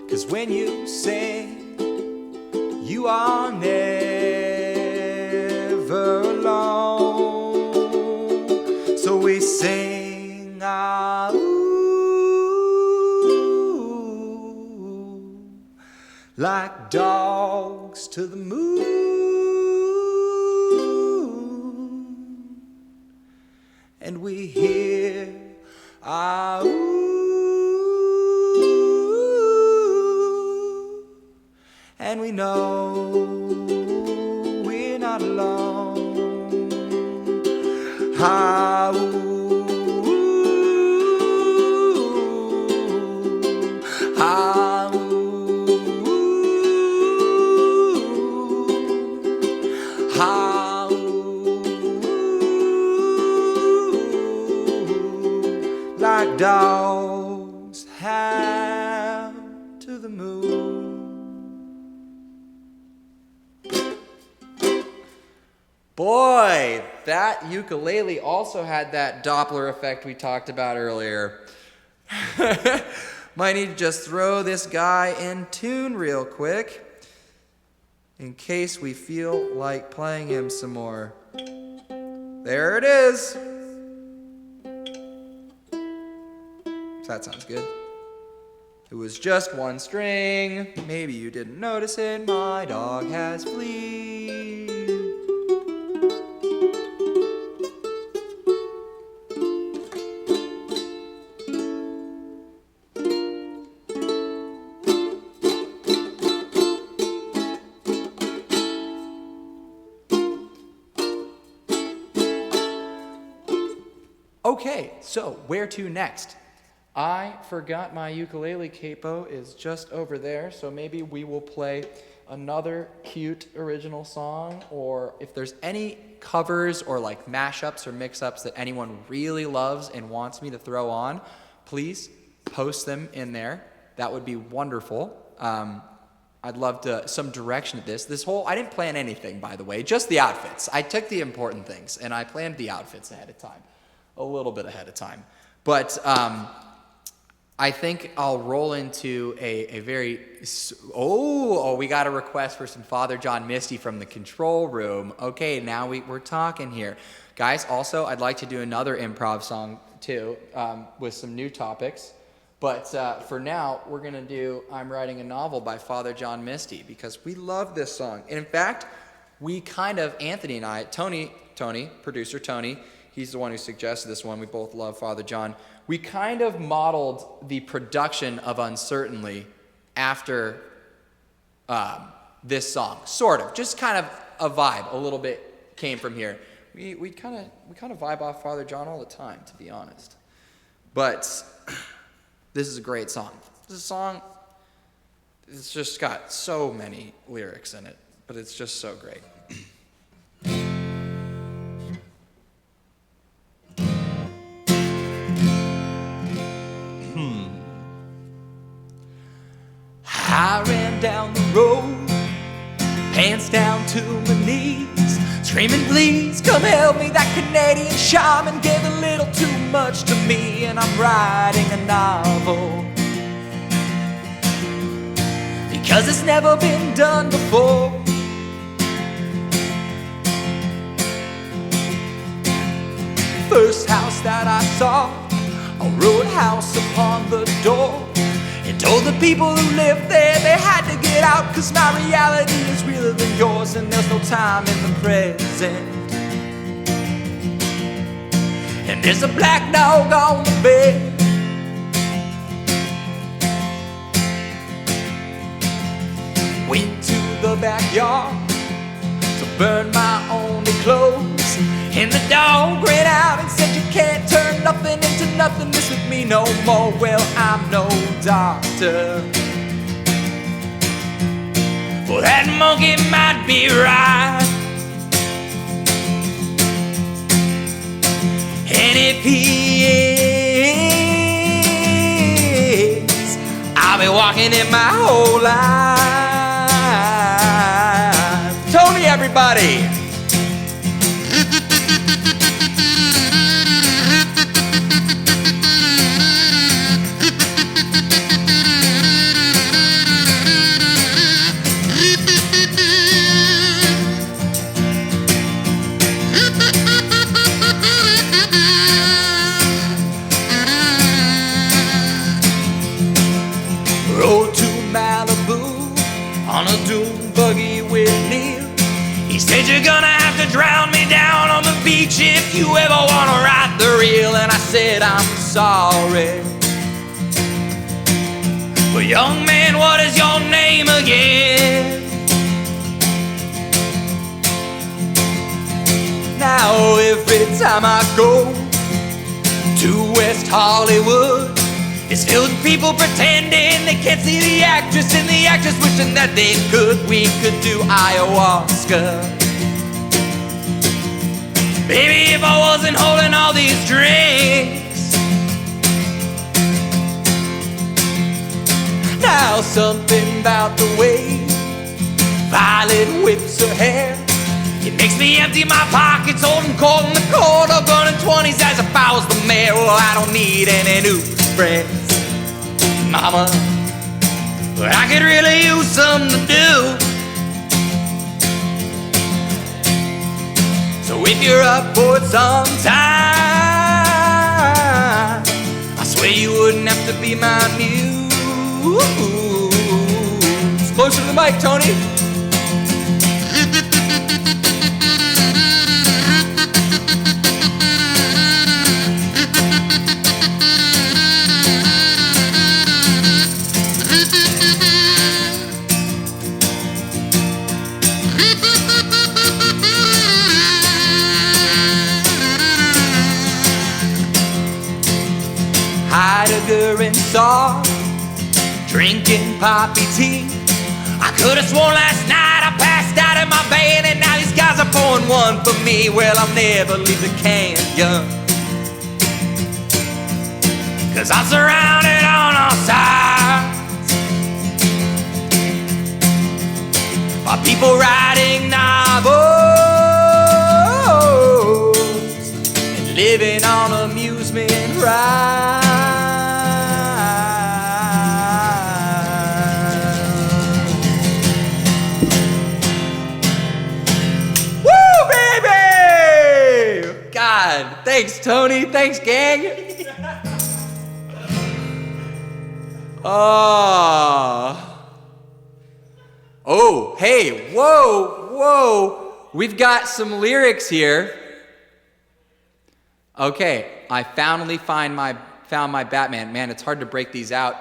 'cause when you sing, you are never alone. So we sing, ah, ooh, like dogs to the moon. And we hear, ah, ooh, and we know we're not alone. Ah, ooh, ah, ooh, ah, ooh. like dogs have to the moon. Boy, that ukulele also had that Doppler effect we talked about earlier. Might need to just throw this guy in tune real quick in case we feel like playing him some more. There it is. That sounds good. It was just one string. Maybe you didn't notice it. My dog has fleas. Okay, so where to next? I forgot my ukulele capo is just over there, so maybe we will play another cute original song, or if there's any covers or like mashups or mix-ups that anyone really loves and wants me to throw on, please post them in there. That would be wonderful. I'd love some direction at this. I didn't plan anything, by the way, just the outfits. I took the important things, and I planned the outfits ahead of time. A little bit ahead of time. But I think I'll roll into a very... Oh, we got a request for some Father John Misty from the control room. Okay, now we're talking here. Guys, also, I'd like to do another improv song, too, with some new topics. But for now, we're going to do I'm Writing a Novel by Father John Misty, because we love this song. And in fact, we kind of, Anthony and I, Tony, producer Tony, he's the one who suggested this one. We both love Father John. We kind of modeled the production of Uncertainly after this song, sort of. Just kind of a vibe, a little bit came from here. We kind of vibe off Father John all the time, to be honest. But this is a great song. This is a song, it's just got so many lyrics in it, but it's just so great. I ran down the road, pants down to my knees, screaming, please come help me. That Canadian shaman gave a little too much to me, and I'm writing a novel because it's never been done before. First house that I saw, a roadhouse upon the door, and told the people who lived there they had to get out, 'cause my reality is realer than yours, and there's no time in the present. And there's a black dog on the bed. Went to the backyard to burn my only clothes, and the dog ran out and said, you can't turn nothing into nothingness with me no more. Well, I'm no doctor, well, that monkey might be right. And if he is, I'll be walking it my whole life. Tony, everybody. Rode to Malibu on a dune buggy with Neil. He said, you're gonna have to drown me down on the beach if you ever wanna ride the reel. And I said, I'm sorry, but young man, what is your name again? Now every time I go to West Hollywood, it's filled with people pretending they can't see the actress, and the actress wishing that they could. We could do ayahuasca. Baby, if I wasn't holding all these drinks, something about the way Violet whips her hair. It makes me empty my pockets, holding cold in the cold, or burning 20s as if I was the mayor. Well, I don't need any new friends, mama, but I could really use something to do. So if you're up for it sometime, I swear you wouldn't have to be my muse. Closer to the mic, Tony. Heidegger and Saw, drinking poppy tea. I could have sworn last night I passed out in my band, and now these guys are pouring one for me. Well, I'll never leave the canyon, 'cause I'm surrounded on all sides by people writing novels and living on amusement rides. God, thanks, Tony. Thanks, gang. Oh, hey, whoa. We've got some lyrics here. Okay, I finally found my Batman. Man, it's hard to break these out.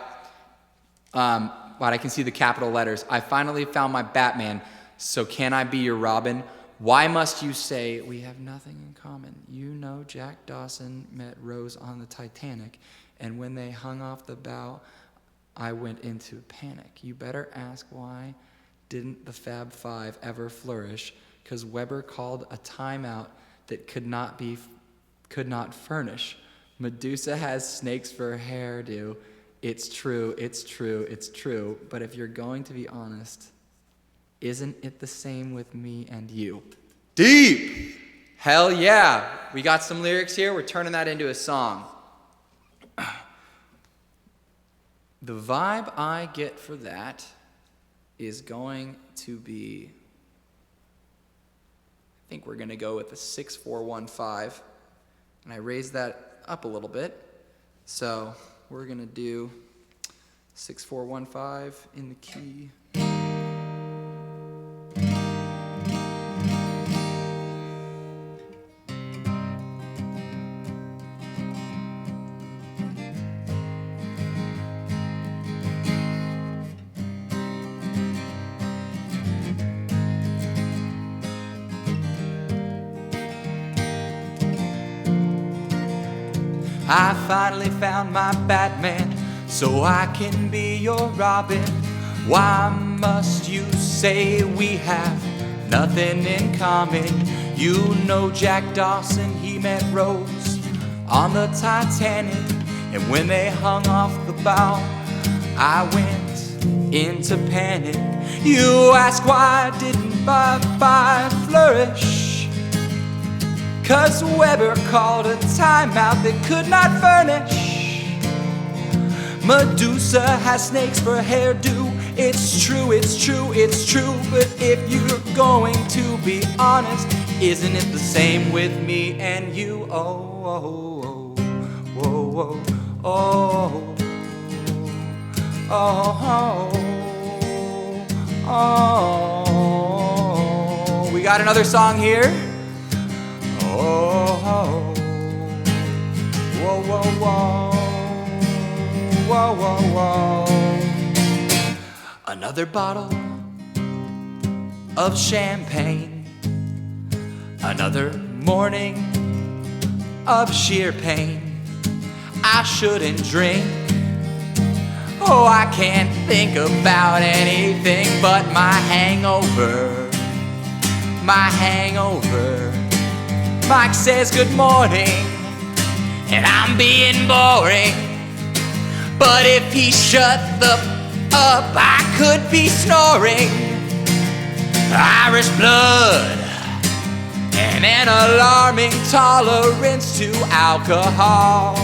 But I can see the capital letters. I finally found my Batman. So can I be your Robin? Why must you say we have nothing in common? You know Jack Dawson met Rose on the Titanic, and when they hung off the bow, I went into panic. You better ask why didn't the Fab Five ever flourish? 'Cause Weber called a timeout that could not furnish. Medusa has snakes for hairdo. It's true. But if you're going to be honest, isn't it the same with me and you? Deep! Hell yeah. We got some lyrics here. We're turning that into a song. The vibe I get for that is going to be, I think we're going to go with a 6-4-1-5. And I raised that up a little bit. So we're going to do 6-4-1-5 in the key. I finally found my Batman, so I can be your Robin. Why must you say we have nothing in common? You know Jack Dawson, he met Rose on the Titanic, and when they hung off the bow, I went into panic. You ask why didn't Bye-Bye flourish? 'Cause Weber called a timeout that could not furnish. Medusa has snakes for hairdo. It's true. But if you're going to be honest, isn't it the same with me and you? Oh. We got another song here. Whoa. Another bottle of champagne. Another morning of sheer pain. I shouldn't drink. Oh, I can't think about anything but my hangover. Mike says good morning, and I'm being boring. But if he shut the up, I could be snoring Irish blood and an alarming tolerance to alcohol.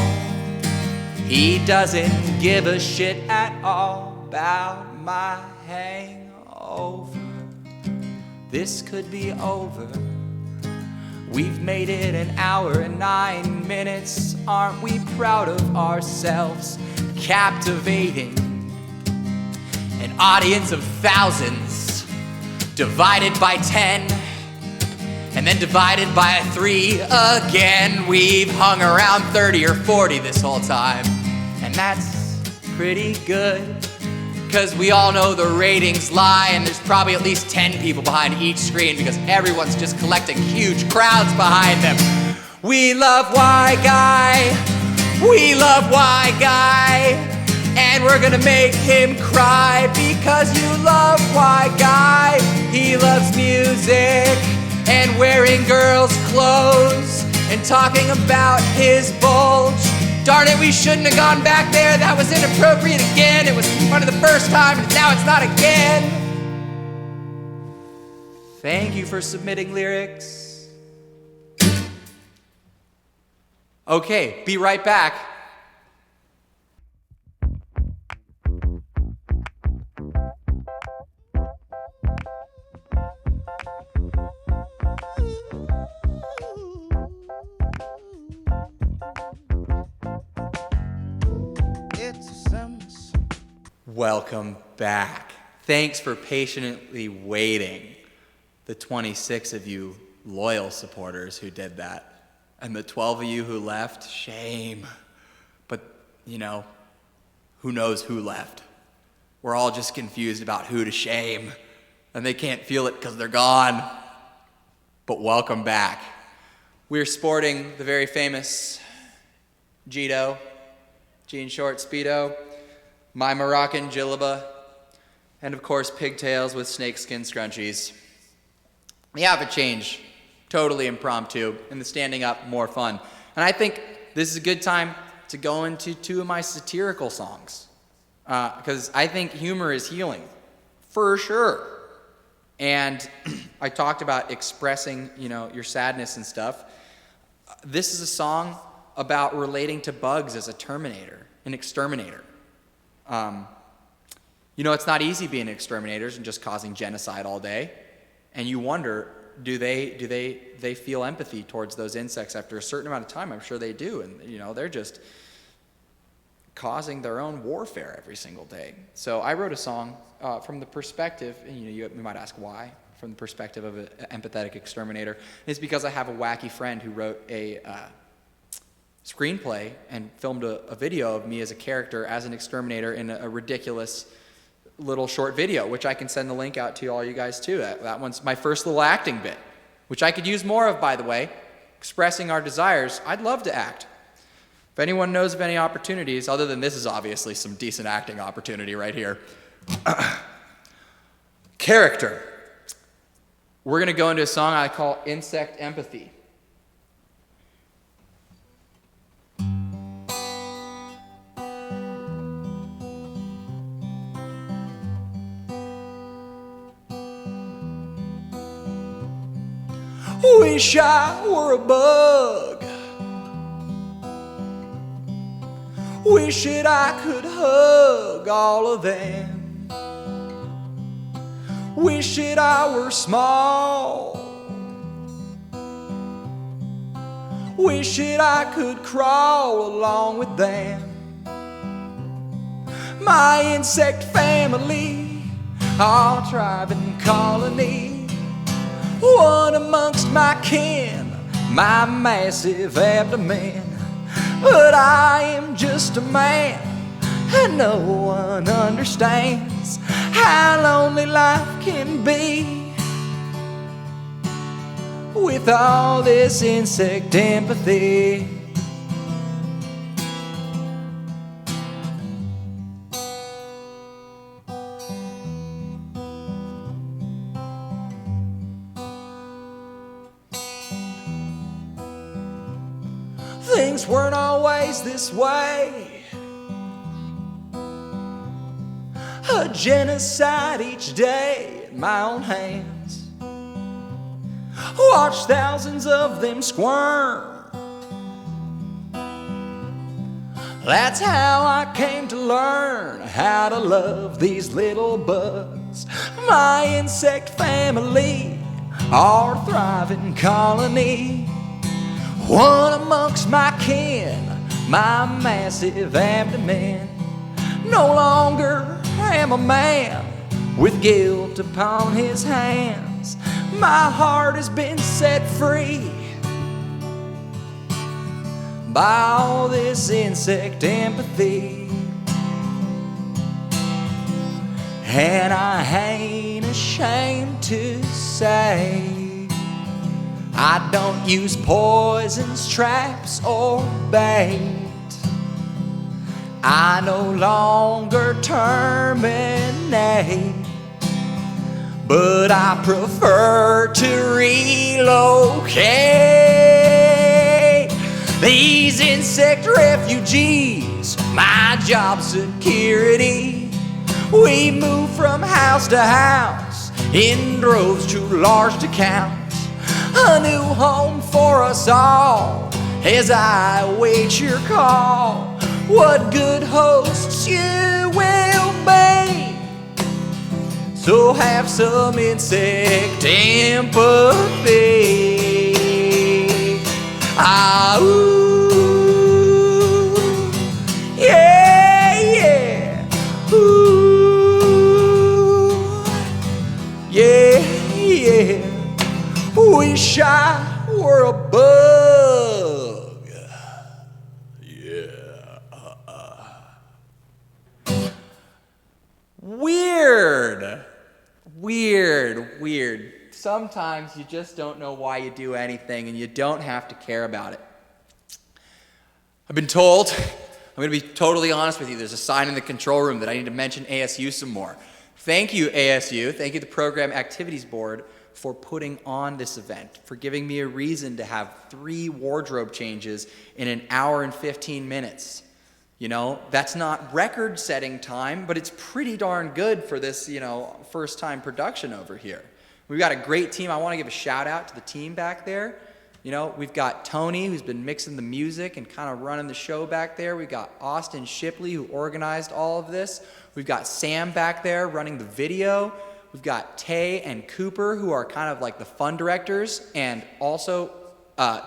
He doesn't give a shit at all about my hangover. This could be over. We've made it an hour and 9 minutes. Aren't we proud of ourselves? Captivating an audience of thousands, divided by 10, and then divided by 3 again. We've hung around 30 or 40 this whole time, and that's pretty good. Because we all know the ratings lie, and there's probably at least 10 people behind each screen because everyone's just collecting huge crowds behind them. We love WyGuy, we love WyGuy, and we're gonna make him cry because you love WyGuy. He loves music and wearing girls' clothes and talking about his bulge. Darn it, we shouldn't have gone back there. That was inappropriate again. It was funny the first time, and now it's not again. Thank you for submitting lyrics. Okay, be right back. Welcome back. Thanks for patiently waiting. The 26 of you loyal supporters who did that. And the 12 of you who left, shame. But, you know, who knows who left? We're all just confused about who to shame. And they can't feel it because they're gone. But welcome back. We're sporting the very famous Jean short Speedo, my Moroccan jilliba, and of course pigtails with snakeskin scrunchies. The outfit change, totally impromptu, and the standing up, more fun. And I think this is a good time to go into 2 of my satirical songs, because I think humor is healing, for sure. And I talked about expressing, your sadness and stuff. This is a song about relating to bugs as a terminator, an exterminator. It's not easy being exterminators and just causing genocide all day. And you wonder, do they feel empathy towards those insects after a certain amount of time? I'm sure they do. And, they're just causing their own warfare every single day. So I wrote a song from the perspective, and you might ask why, from the perspective of an empathetic exterminator. And it's because I have a wacky friend who wrote a screenplay and filmed a video of me as a character, as an exterminator, in a ridiculous little short video, which I can send the link out to all you guys too. That one's my first little acting bit, which I could use more of, by the way. Expressing our desires. I'd love to act. If anyone knows of any opportunities, other than this is obviously some decent acting opportunity right here. Character. We're going to go into a song I call Insect Empathy. Wish I were a bug. Wish that I could hug all of them. Wish that I were small. Wish that I could crawl along with them. My insect family, all tribe and colony. One amongst my kin, my massive abdomen. But I am just a man, and no one understands how lonely life can be with all this insect empathy. Things weren't always this way. a genocide each day in my own hands. Watch thousands of them squirm. That's how I came to learn how to love these little bugs. My insect family, our thriving colony. One amongst my kin, my massive abdomen. No longer am a man with guilt upon his hands. My heart has been set free by all this insect empathy. And I ain't ashamed to say I don't use poisons, traps, or bait. I no longer terminate, but I prefer to relocate. These insect refugees, my job security. We move from house to house in droves too large to count. A new home for us all as I await your call. What good hosts you will be. So have some insect empathy. Ah, ooh, yeah, yeah, ooh, yeah, yeah. Wish I were a bug. Yeah. Weird. Sometimes you just don't know why you do anything, and you don't have to care about it. I've been told, I'm going to be totally honest with you, there's a sign in the control room that I need to mention ASU some more. Thank you, ASU. Thank you, the Program Activities Board, for putting on this event, for giving me a reason to have 3 wardrobe changes in an hour and 15 minutes. You know, that's not record-setting time, but it's pretty darn good for this, first-time production over here. We've got a great team. I want to give a shout-out to the team back there. You know, we've got Tony, who's been mixing the music and kind of running the show back there. We've got Austin Shipley, who organized all of this. We've got Sam back there running the video. We've got Tay and Cooper, who are kind of like the fun directors, and also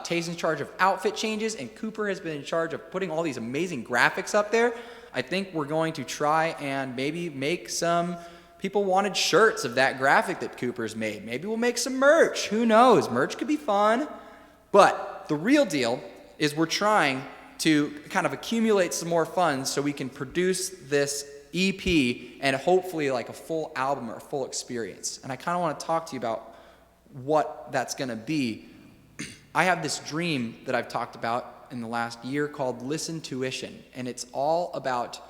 Tay's in charge of outfit changes, and Cooper has been in charge of putting all these amazing graphics up there. I think we're going to try and maybe make some people wanted shirts of that graphic that Cooper's made. Maybe we'll make some merch. Who knows? Merch could be fun. But the real deal is we're trying to kind of accumulate some more funds so we can produce this EP and hopefully like a full album or a full experience. And I kind of want to talk to you about what that's going to be. I have this dream that I've talked about in the last year called Listen Tuition, and it's all about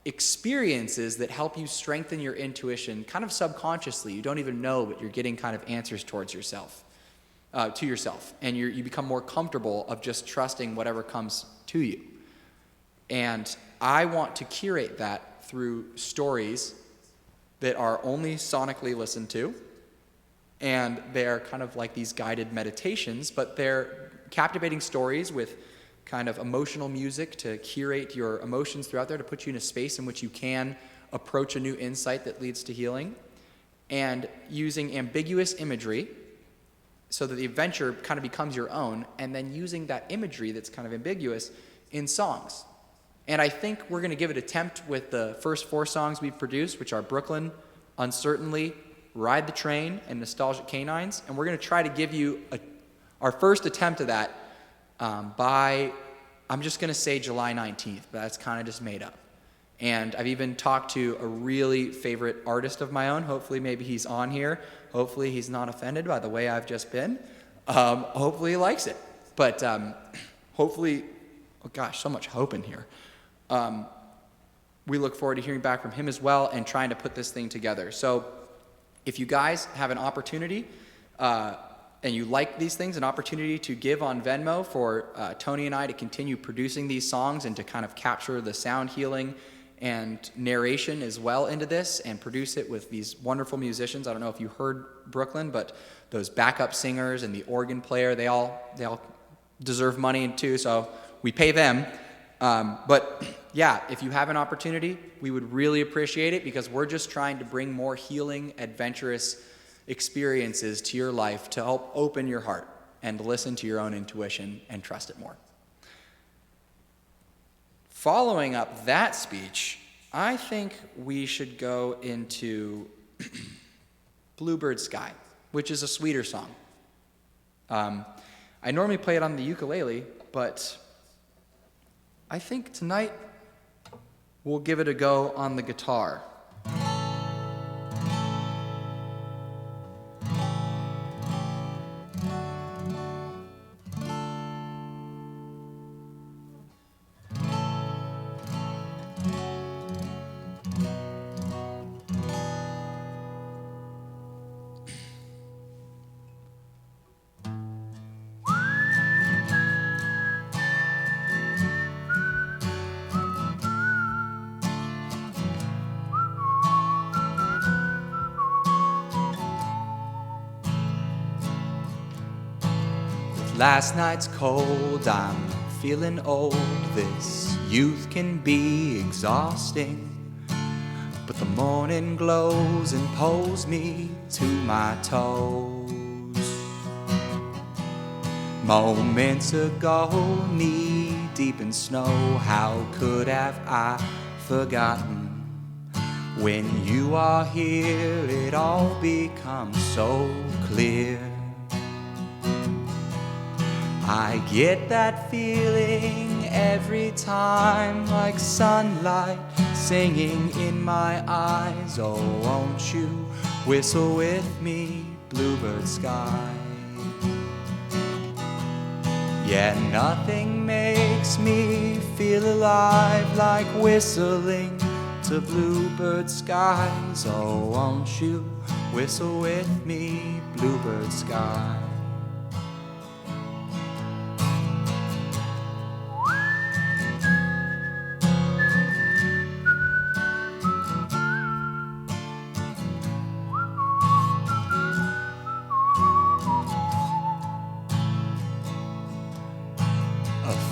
experiences that help you strengthen your intuition kind of subconsciously. You don't even know, but you're getting kind of answers towards yourself, to yourself, and you become more comfortable of just trusting whatever comes to you. And I want to curate that through stories that are only sonically listened to, and they're kind of like these guided meditations, but they're captivating stories with kind of emotional music to curate your emotions throughout there, to put you in a space in which you can approach a new insight that leads to healing, and using ambiguous imagery so that the adventure kind of becomes your own, and then using that imagery that's kind of ambiguous in songs. And I think we're going to give it an attempt with the first 4 songs we've produced, which are Brooklyn, Uncertainly, Ride the Train, and Nostalgic Canines. And we're going to try to give you our first attempt at that by, I'm just going to say July 19th, but that's kind of just made up. And I've even talked to a really favorite artist of my own. Hopefully maybe he's on here. Hopefully he's not offended by the way I've just been. Hopefully he likes it. But hopefully, oh gosh, so much hope in here. We look forward to hearing back from him as well and trying to put this thing together. So if you guys have an opportunity and you like these things, an opportunity to give on Venmo for Tony and I to continue producing these songs and to kind of capture the sound healing and narration as well into this and produce it with these wonderful musicians. I don't know if you heard Brooklyn, but those backup singers and the organ player, they all deserve money too, so we pay them. But yeah, if you have an opportunity, we would really appreciate it, because we're just trying to bring more healing, adventurous experiences to your life to help open your heart and listen to your own intuition and trust it more. Following up that speech, I think we should go into Bluebird Sky, which is a sweeter song. I normally play it on the ukulele, but I think tonight we'll give it a go on the guitar. Last night's cold, I'm feeling old. This youth can be exhausting, but the morning glows and pulls me to my toes. Moments ago, knee deep in snow, how could have I forgotten? When you are here, it all becomes so clear. I get that feeling every time, like sunlight singing in my eyes. Oh, won't you whistle with me, Bluebird Sky? Yeah, nothing makes me feel alive like whistling to Bluebird skies. Oh, won't you whistle with me, Bluebird Sky?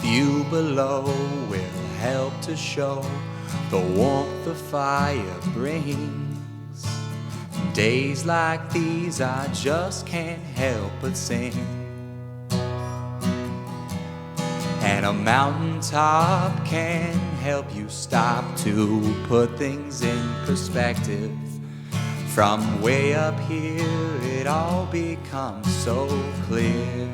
You below will help to show the warmth the fire brings. Days like these I just can't help but sing. And a mountaintop can help you stop to put things in perspective. From way up here it all becomes so clear.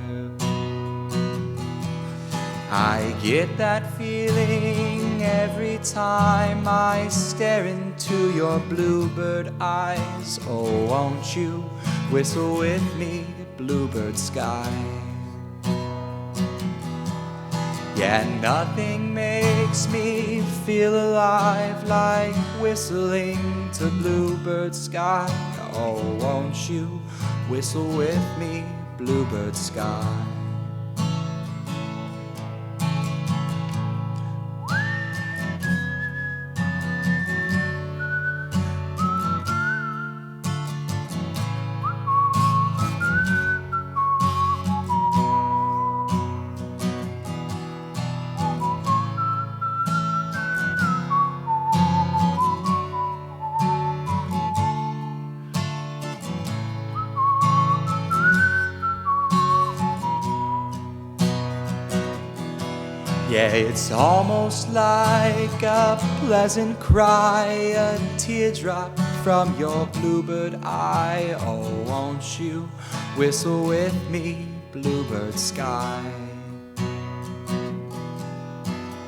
I get that feeling every time I stare into your bluebird eyes. Oh, won't you whistle with me, Bluebird Sky? Yeah, nothing makes me feel alive like whistling to Bluebird Sky. Oh, won't you whistle with me, Bluebird Sky? Yeah, it's almost like a pleasant cry, a teardrop from your bluebird eye. Oh, won't you whistle with me, Bluebird Sky?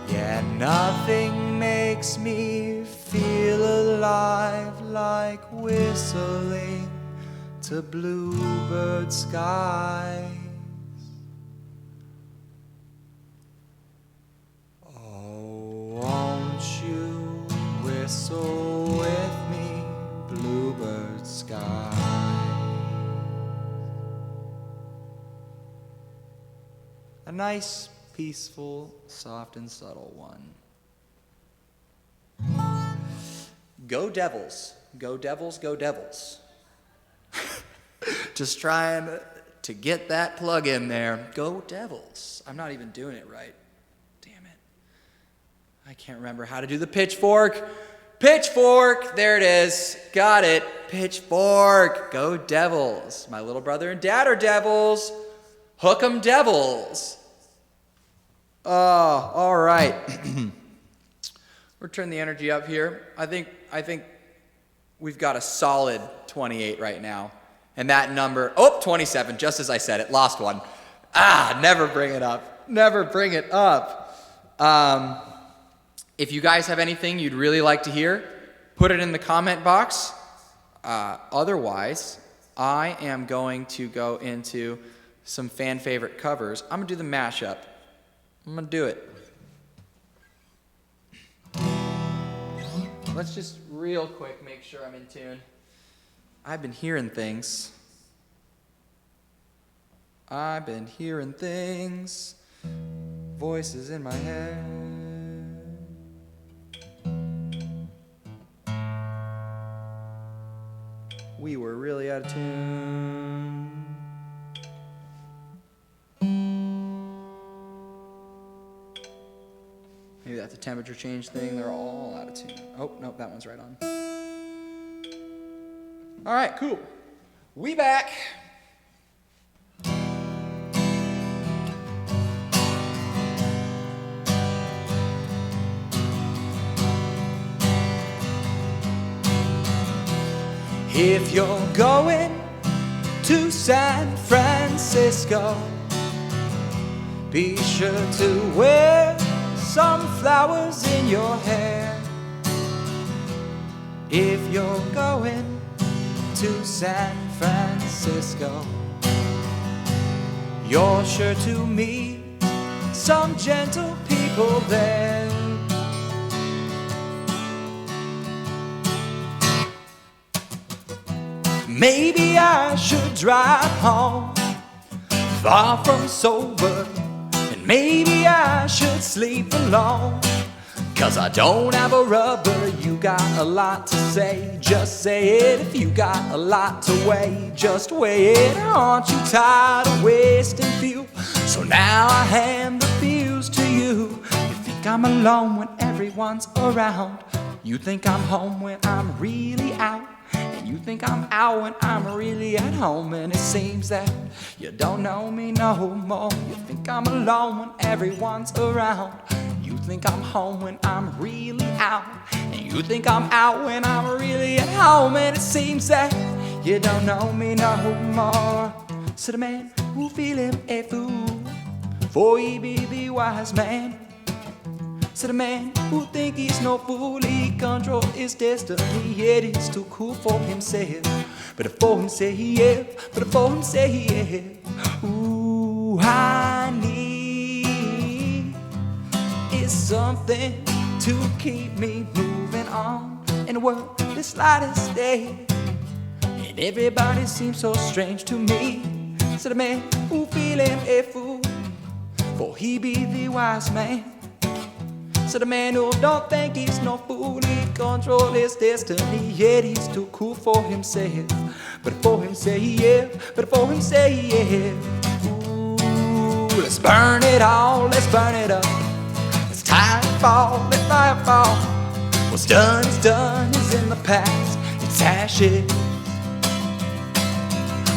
Yeah, nothing makes me feel alive like whistling to Bluebird Sky. Won't you whistle with me, Bluebird Sky? A nice, peaceful, soft and subtle one. Go Devils. Go Devils, go Devils. Just trying to get that plug in there. Go Devils. I'm not even doing it right. Damn it. I can't remember how to do the pitchfork. Pitchfork. There it is. Got it. Pitchfork. Go Devils. My little brother and dad are Devils. Hook 'em Devils. Oh, all right. We're turning the energy up here. I think we've got a solid 28 right now. And that number, 27, just as I said it, lost one. Never bring it up. Never bring it up. If you guys have anything you'd really like to hear, put it in the comment box. Otherwise, I am going to go into some fan favorite covers. I'm going to do the mashup. I'm going to do it. Let's just real quick make sure I'm in tune. I've been hearing things. Voices in my head. We were really out of tune. Maybe that's a temperature change thing. They're all out of tune. Oh, no, that one's right on. All right, cool. We back. If you're going to San Francisco, be sure to wear some flowers in your hair. If you're going to San Francisco, you're sure to meet some gentle people there. Maybe I should drive home far from sober, and maybe I should sleep alone, 'cause I don't have a rubber. You got a lot to say, just say it. If you got a lot to weigh, just weigh it. Aren't you tired of wasting fuel? So now I hand the fuse to you. You think I'm alone when everyone's around. You think I'm home when I'm really out. And you think I'm out when I'm really at home. And it seems that you don't know me no more. You think I'm alone when everyone's around. You think I'm home when I'm really out. And you think I'm out when I'm really at home. And it seems that you don't know me no more. So the man who feel him a fool, for he be the wise man. So the man who think he's no fool, he control his destiny, yet he's too cool for himself. But for him say yeah, but for him say yeah. Ooh, I need is something to keep me moving on in the world this slightest day. And everybody seems so strange to me. So the man who feel him a fool, for he be the wise man. So the man who don't think he's no fool, he control his destiny, yet he's too cool for himself. But for him say yeah, but for him say yeah. Ooh, let's burn it all, let's burn it up. Let's tie it fall, let fire fall. What's done is in the past, it's ashes.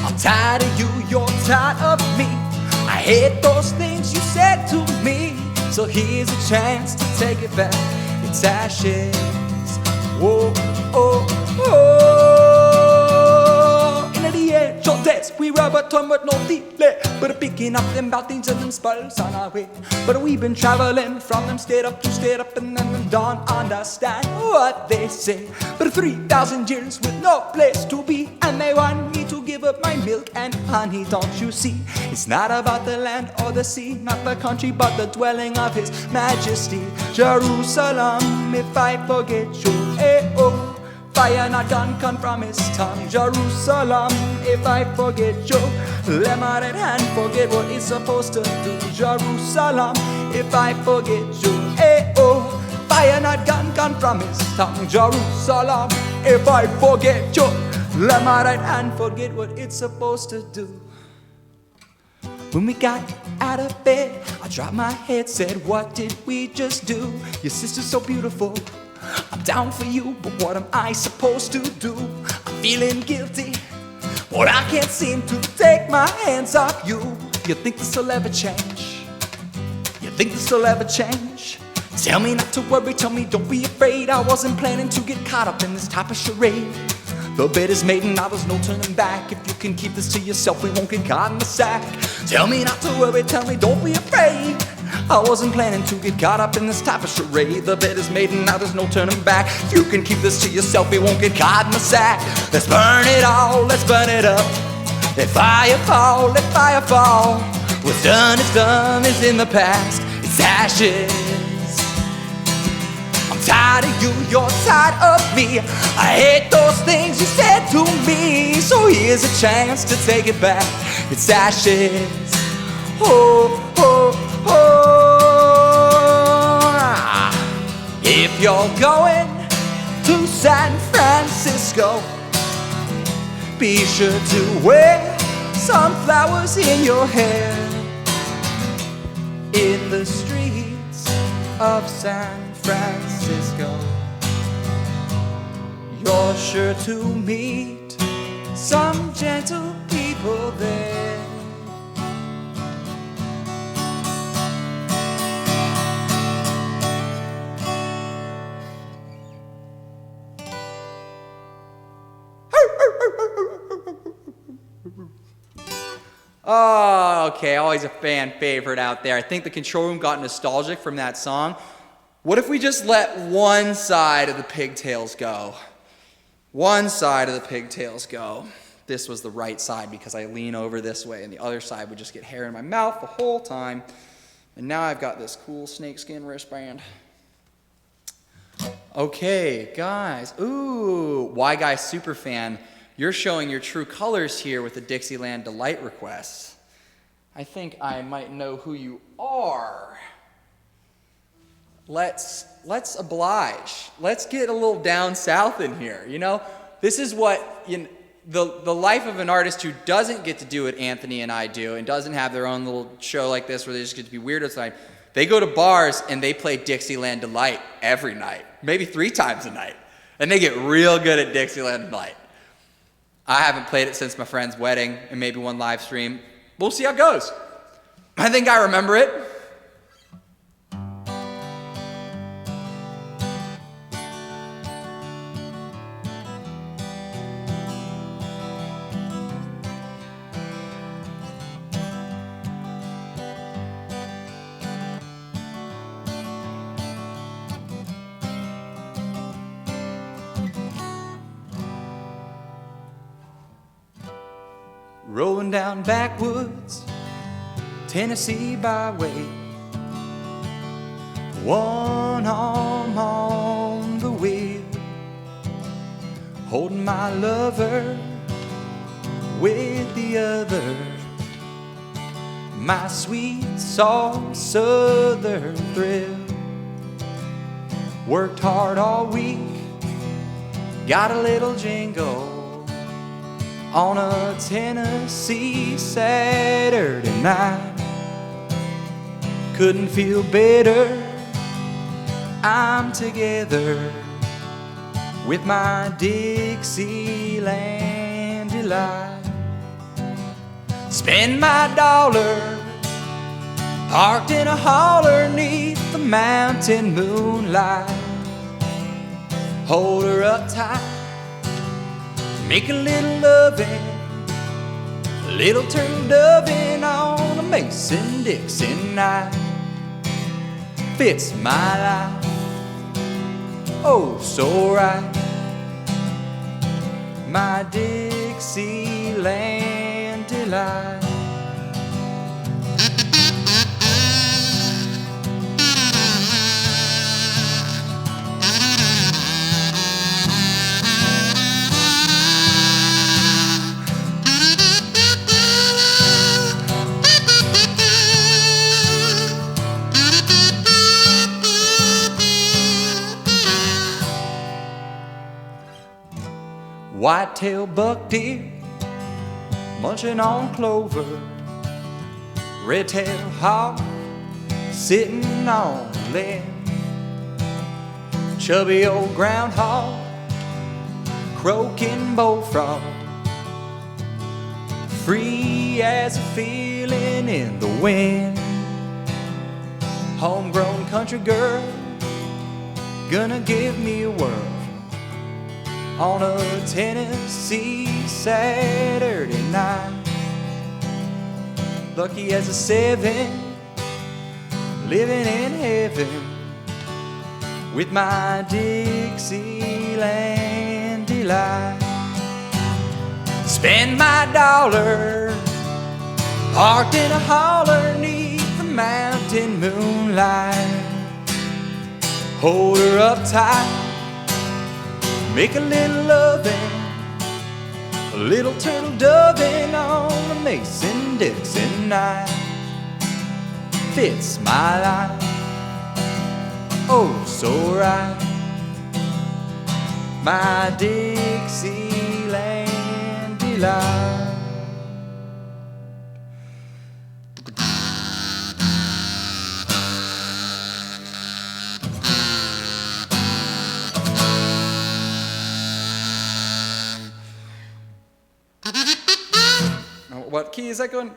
I'm tired of you, you're tired of me. I hate those things you said to me. So here's a chance to take it back. It's ashes. Whoa, oh, oh. In the air, short days, we rub a ton with no delay. But picking up them boutings and them spells on our way. But we've been traveling from them state up to state up, and then don't understand what they say. But 3,000 years with no place to be, and they want me to give up my milk and honey. Don't you see? It's not about the land or the sea, not the country, but the dwelling of His Majesty. Jerusalem, if I forget you, eh oh. Fire not gun come from His tongue. Jerusalem, if I forget you, let my right hand forget what it's supposed to do. Jerusalem, if I forget you, eh oh. Fire not gun come promised on Jerusalem. If I forget you, let my right hand forget what it's supposed to do. When we got out of bed, I dropped my head, said, what did we just do? Your sister's so beautiful, I'm down for you, but what am I supposed to do? I'm feeling guilty, but I can't seem to take my hands off you. You think this will ever change? You think this will ever change? Tell me not to worry, tell me don't be afraid. I wasn't planning to get caught up in this type of charade. The bed is made and now there's no turning back. If you can keep this to yourself, we won't get caught in the sack. Tell me not to worry, tell me don't be afraid. I wasn't planning to get caught up in this type of charade. The bed is made and now there's no turning back. If you can keep this to yourself, we won't get caught in the sack. Let's burn it all, let's burn it up. Let fire fall, let fire fall. What's done is in the past. It's ashes. I'm tired of you, you're tired of me. I hate those things you said to me. So here's a chance to take it back. It's ashes. Oh, oh, oh. If you're going to San Francisco, be sure to wear some flowers in your hair. In the streets of San Francisco, you're sure to meet some gentle people there. Oh, okay, always a fan favorite out there. I think the control room got nostalgic from that song. What if we just let one side of the pigtails go? One side of the pigtails go. This was the right side because I lean over this way, and the other side would just get hair in my mouth the whole time. And now I've got this cool snakeskin wristband. Okay, guys. Ooh, WyGuy superfan. You're showing your true colors here with the Dixieland Delight request. I think I might know who you are. Let's oblige. Let's get a little down south in here. You know, this is what the life of an artist who doesn't get to do what Anthony and I do and doesn't have their own little show like this where they just get to be weird outside. They go to bars and they play Dixieland Delight every night, maybe 3 times a night, and they get real good at Dixieland Delight. I haven't played it since my friend's wedding and maybe one live stream. We'll see how it goes. I think I remember it. Rolling down backwoods, Tennessee byway, one arm on the wheel, holding my lover with the other, my sweet, soft southern thrill. Worked hard all week, got a little jingle on a Tennessee Saturday night. Couldn't feel better, I'm together with my Dixieland delight. Spend my dollar parked in a holler 'neath the mountain moonlight. Hold her up tight, make a little loving, a little turtle doving on a Mason-Dixon night. Fits my life, oh so right, my Dixieland delight. white-tailed buck deer munching on clover, red-tailed hawk sitting on a limb, chubby old groundhog croaking bullfrog, free as a feeling in the wind. Homegrown country girl gonna give me a whirl on a Tennessee Saturday night. Lucky as a 7, living in heaven with my Dixieland delight. Spend my dollar parked in a holler 'neath the mountain moonlight. Hold her up tight, make a little loving, a little turtle doving on a Mason-Dixon night. Fits my life, oh so right, my Dixieland delight. What key is that going?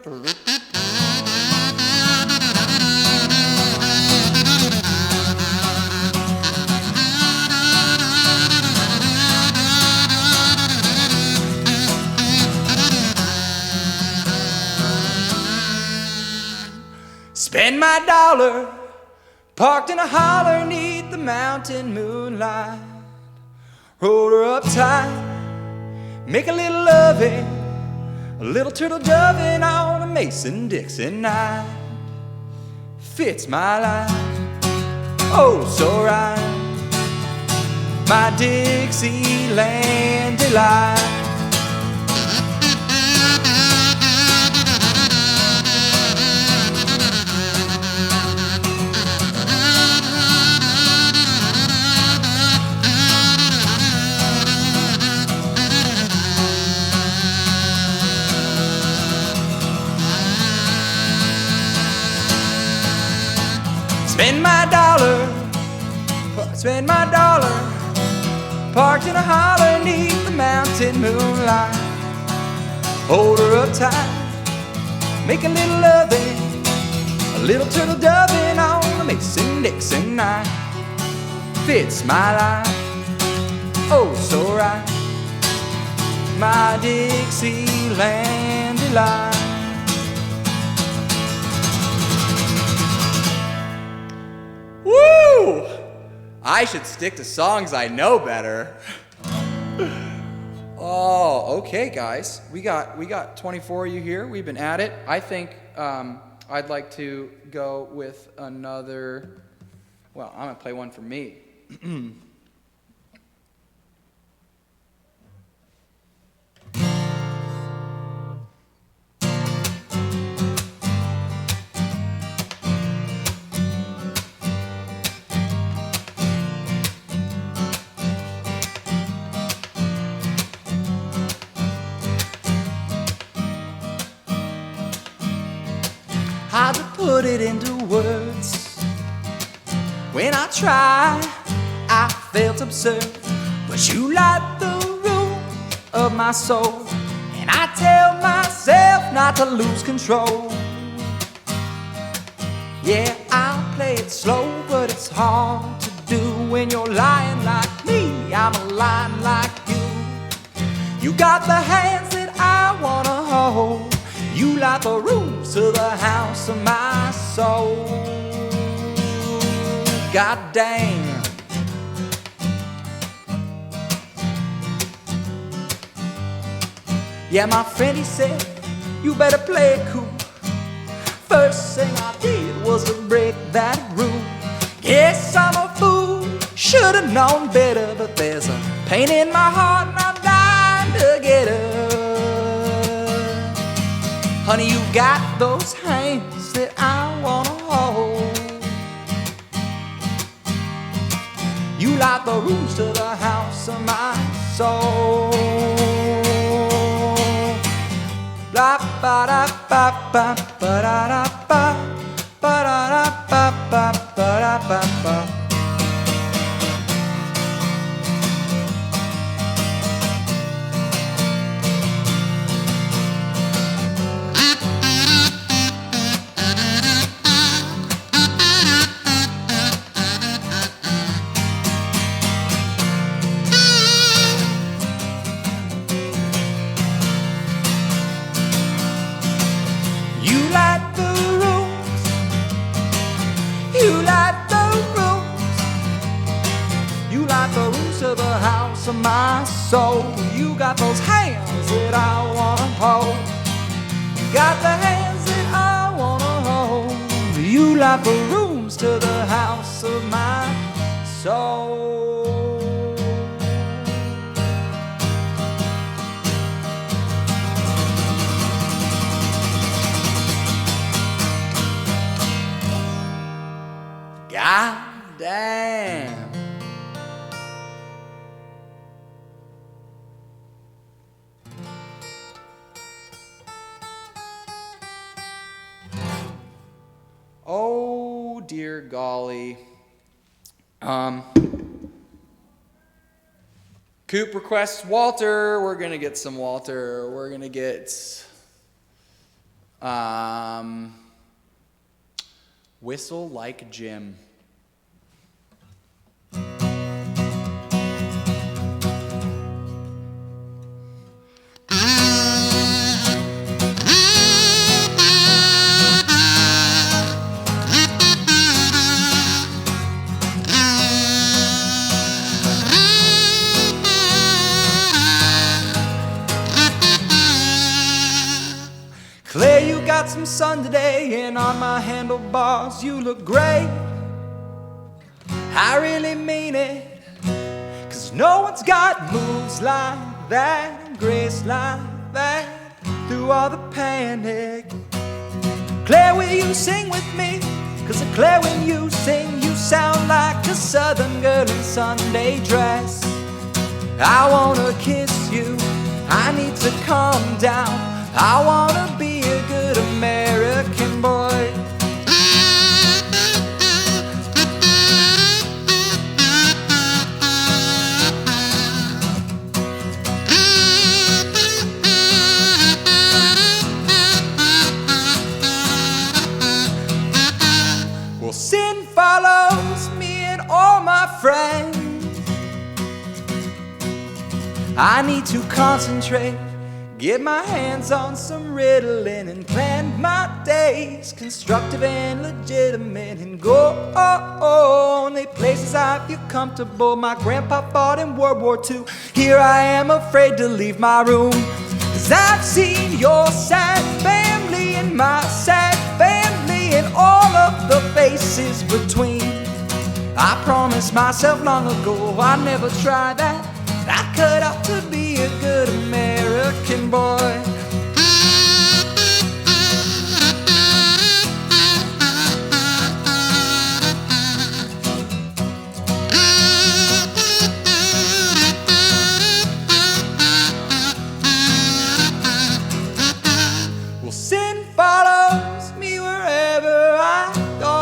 Spend my dollar parked in a holler 'neath the mountain moonlight. Hold her up tight, make a little loving, a little turtle doving on a Mason-Dixon night. Fits my life, oh so right, my Dixieland delight. Spend my dollar parked in a holler 'neath the mountain moonlight. Hold her up tight, make a little loving, a little turtle doving on a Mason-Dixon night. Fits my life, oh so right, my Dixieland delight. Woo! I should stick to songs I know better. Oh, okay, guys. We got 24 of you here. We've been at it. I think I'd like to go with another. Well, I'm gonna play one for me. Hard to put it into words. When I try, I felt absurd. But you light the room of my soul, and I tell myself not to lose control. Yeah, I'll play it slow, but it's hard to do when you're lying like me. I'm a lion like you. You got the hands that I wanna hold. You light the rooms to the house of my soul. God damn. Yeah, my friend, he said, you better play it cool. First thing I did was to break that rule. Yes, I'm a fool, should've known better, but there's a pain in my heart and I'm dying to get her. Honey, you got those hands that I wanna hold. You You light the rooms to the house of my soul. Ba ba da ba ba ba da da ba ba da da ba ba ba da ba ba. You light the rooms, you light the rooms, you light the rooms to the house of my soul. You got those hands that I wanna hold, you got the hands that I wanna hold. You light the rooms to the house of my soul. God damn. Oh dear golly. Coop requests Walter. We're gonna get some Walter. We're gonna get Whistle Like Jim. Claire, you got some sun today, and on my handlebars you look great. I really mean it, 'cause no one's got moves like that, and grace like that, through all the panic. Claire, will you sing with me? 'Cause Claire, when you sing, you sound like a southern girl in Sunday dress. I wanna kiss you, I need to calm down, I wanna be a good American boy. Well, sin follows me and all my friends. I need to concentrate, get my hands on some Ritalin, and plan my days constructive and legitimate, and go only places I feel comfortable. My grandpa fought in World War II. Here I am afraid to leave my room, 'cause I've seen your sad family and my sad family, and all of the faces between. I promised myself long ago I'd never try that. I cut out to be a good American boy. Well, sin follows me wherever I go.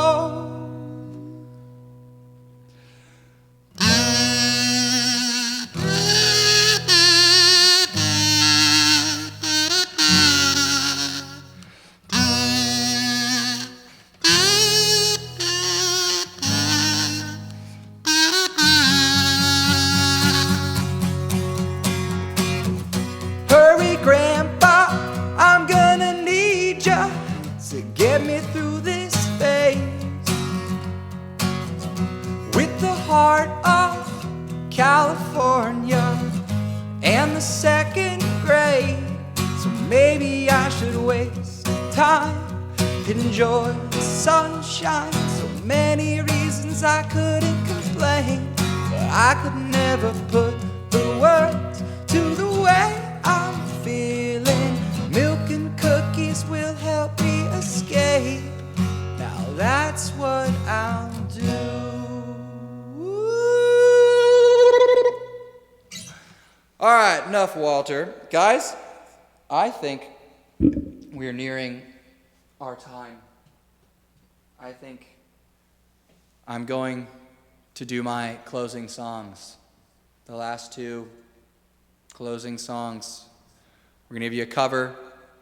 Hurry, Grandpa, I'm gonna need ya to get me through this phase. With the heart of California and the second grade, so maybe I should waste time, enjoy the sunshine. So many reasons I couldn't complain, but I could never put the words to the way I'm feeling. Milk and cookies will help me escape. Now that's what I'll do. Ooh. All right, enough, Walter. Guys, I think we're nearing our time. I think I'm going to do my closing songs. The last two closing songs. We're going to give you a cover,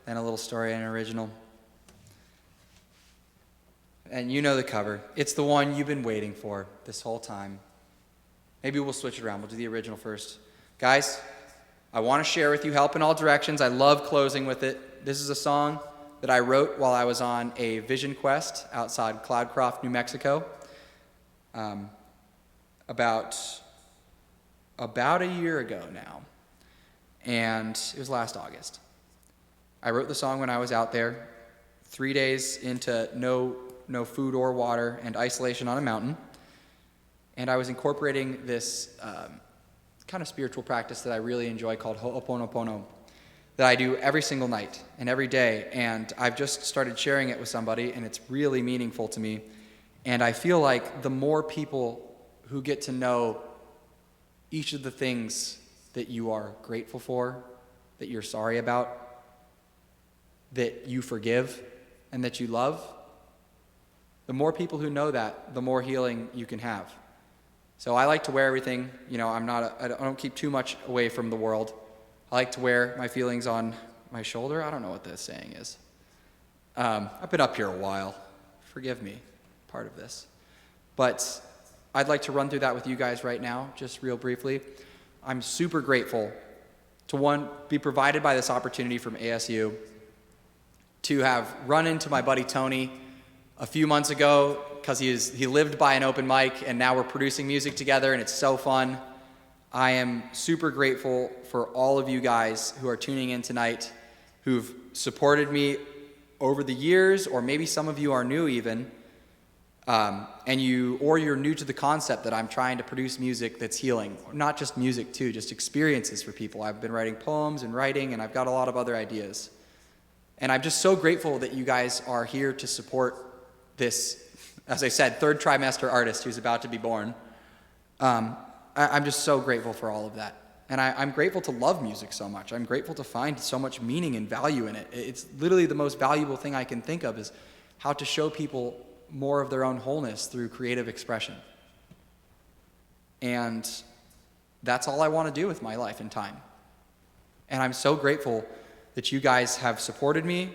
then a little story and an original. And you know the cover. It's the one you've been waiting for this whole time. Maybe we'll switch it around. We'll do the original first. Guys, I want to share with you Help in All Directions. I love closing with it. This is a song that I wrote while I was on a vision quest outside Cloudcroft, New Mexico. About a year ago now. And it was last August. I wrote the song when I was out there, 3 days into no food or water and isolation on a mountain. And I was incorporating this kind of spiritual practice that I really enjoy called Ho'oponopono that I do every single night and every day. And I've just started sharing it with somebody, and it's really meaningful to me. And I feel like the more people who get to know each of the things that you are grateful for, that you're sorry about, that you forgive, and that you love, the more people who know that, the more healing you can have. So I like to wear everything, I don't keep too much away from the world. I like to wear my feelings on my shoulder. I don't know what that saying is. I've been up here a while. Forgive me, part of this. But I'd like to run through that with you guys right now, just real briefly. I'm super grateful to be provided by this opportunity from ASU to have run into my buddy Tony a few months ago because he lived by an open mic, and now we're producing music together, and it's so fun. I am super grateful for all of you guys who are tuning in tonight, who've supported me over the years, or maybe some of you are new even, you're new to the concept that I'm trying to produce music that's healing. Not just music too, just experiences for people. I've been writing poems and writing, and I've got a lot of other ideas. And I'm just so grateful that you guys are here to support this, as I said, third trimester artist who's about to be born. I'm just so grateful for all of that. And I'm grateful to love music so much. I'm grateful to find so much meaning and value in it. It's literally the most valuable thing I can think of is how to show people more of their own wholeness through creative expression. And that's all I want to do with my life and time. And I'm so grateful that you guys have supported me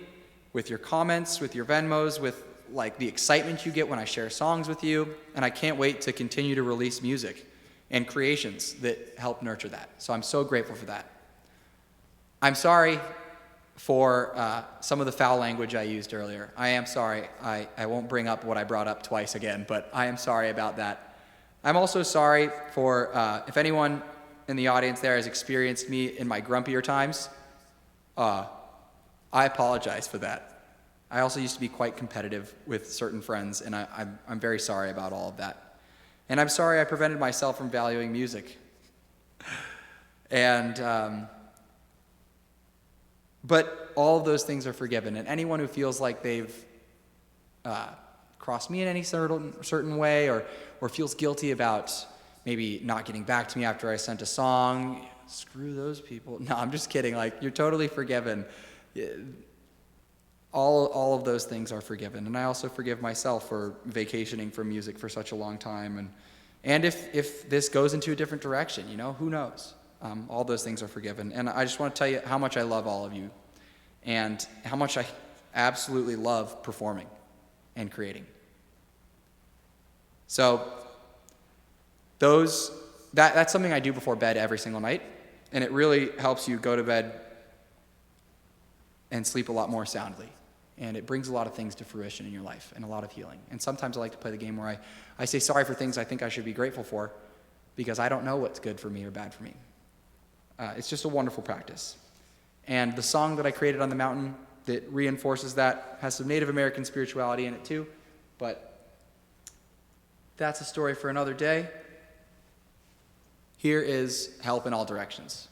with your comments, with your Venmos, with the excitement you get when I share songs with you. And I can't wait to continue to release music and creations that help nurture that. So I'm so grateful for that. I'm sorry for some of the foul language I used earlier. I am sorry. I won't bring up what I brought up twice again, but I am sorry about that. I'm also sorry for if anyone in the audience there has experienced me in my grumpier times. I apologize for that. I also used to be quite competitive with certain friends, and I'm very sorry about all of that. And I'm sorry I prevented myself from valuing music. But all of those things are forgiven. And anyone who feels like they've crossed me in any certain way or feels guilty about maybe not getting back to me after I sent a song, screw those people. No, I'm just kidding. You're totally forgiven. All of those things are forgiven. And I also forgive myself for vacationing from music for such a long time. And if this goes into a different direction, who knows? All those things are forgiven. And I just want to tell you how much I love all of you and how much I absolutely love performing and creating. So that's something I do before bed every single night, and it really helps you go to bed and sleep a lot more soundly. And it brings a lot of things to fruition in your life and a lot of healing. And sometimes I like to play the game where I say sorry for things I think I should be grateful for because I don't know what's good for me or bad for me. It's just a wonderful practice. And the song that I created on the mountain that reinforces that has some Native American spirituality in it too. But that's a story for another day. Here is Help in All Directions.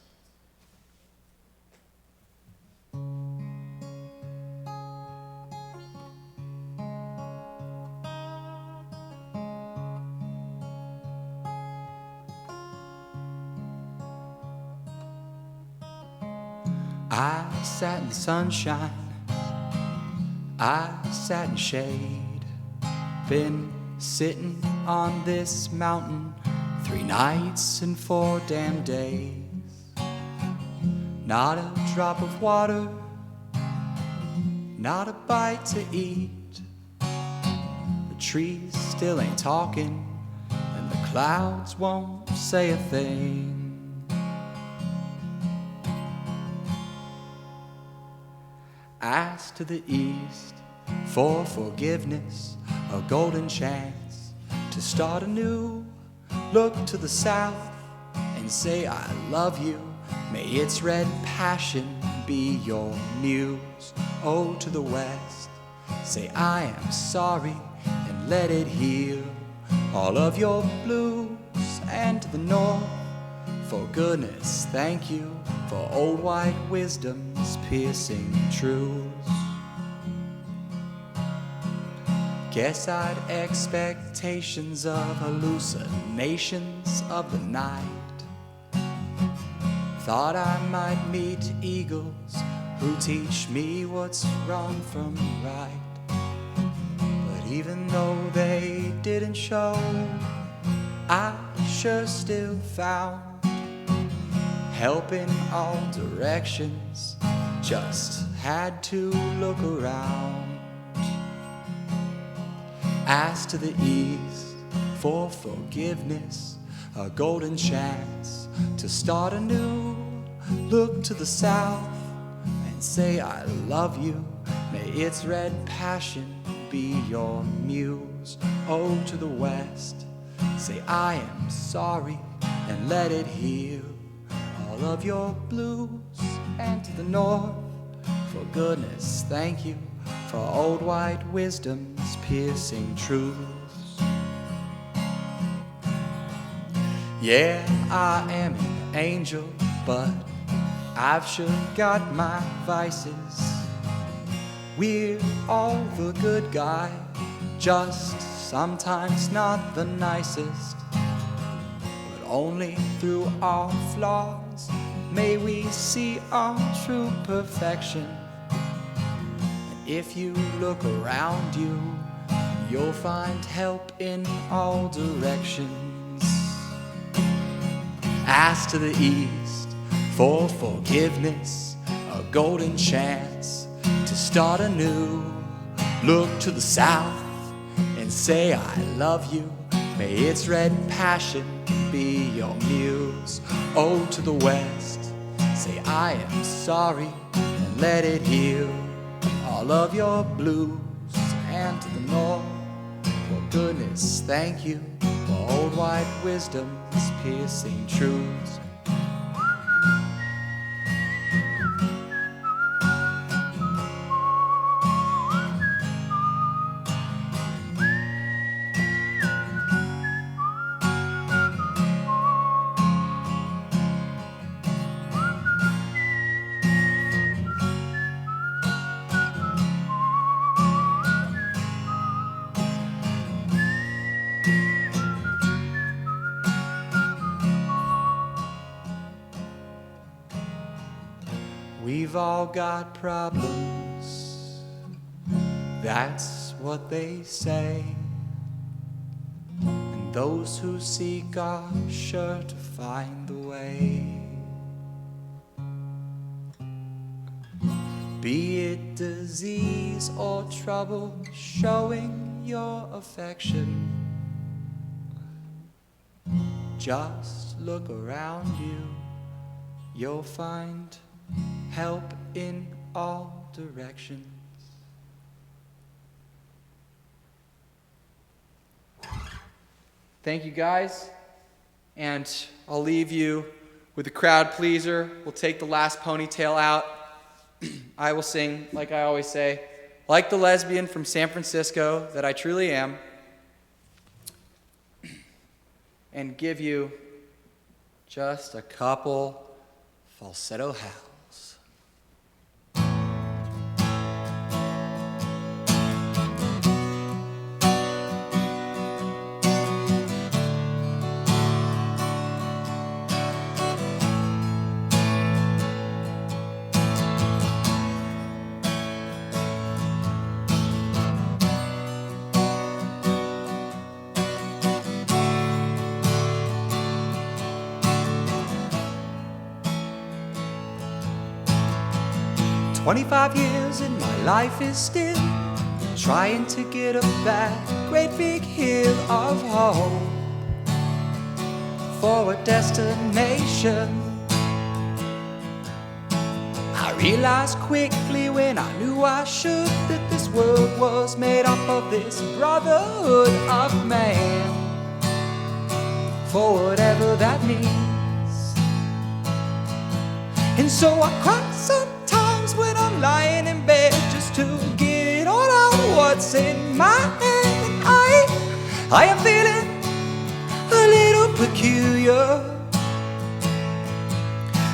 I sat in sunshine, I sat in shade. Been sitting on this mountain 3 nights and 4 damn days. Not a drop of water, not a bite to eat. The trees still ain't talking, and the clouds won't say a thing. Ask to the east for forgiveness, a golden chance to start anew. Look to the south and say I love you. May its red passion be your muse. Oh, to the west, say I am sorry and let it heal all of your blues. And to the north, for goodness, thank you for old white wisdom's piercing truths. Guess I'd expectations of hallucinations of the night. Thought I might meet eagles who teach me what's wrong from right. But even though they didn't show, I sure still found help in all directions, just had to look around. Ask to the east for forgiveness, a golden chance to start anew. Look to the south and say I love you. May its red passion be your muse. Oh, to the west, say I am sorry and let it heal all of your blues. And to the north, for goodness, thank you for old white wisdom's piercing truths. Yeah, I am an angel, but I've sure got my vices. We're all the good guy, just sometimes not the nicest. But only through our flaws may we see our true perfection. And if you look around you, you'll find help in all directions. Ask to the east for forgiveness, a golden chance to start anew. Look to the south and say I love you. May its red passion be your muse. Oh, to the west, say I am sorry and let it heal all of your blues. And to the north, for goodness, thank you for old white wisdom's piercing truths. We've all got problems, that's what they say. And those who seek are sure to find the way. Be it disease or trouble, showing your affection. Just look around you, you'll find help in all directions. Thank you, guys. And I'll leave you with a crowd pleaser. We'll take the last ponytail out. I will sing, like I always say, like the lesbian from San Francisco that I truly am, and give you just a couple falsetto howls. 25 years and my life is still trying to get up that great big hill of hope for a destination. I realized quickly when I knew I should that this world was made up of this brotherhood of man, for whatever that means. And so I cry sometimes when I'm lying in bed just to get it all out what's in my head. And I am feeling a little peculiar.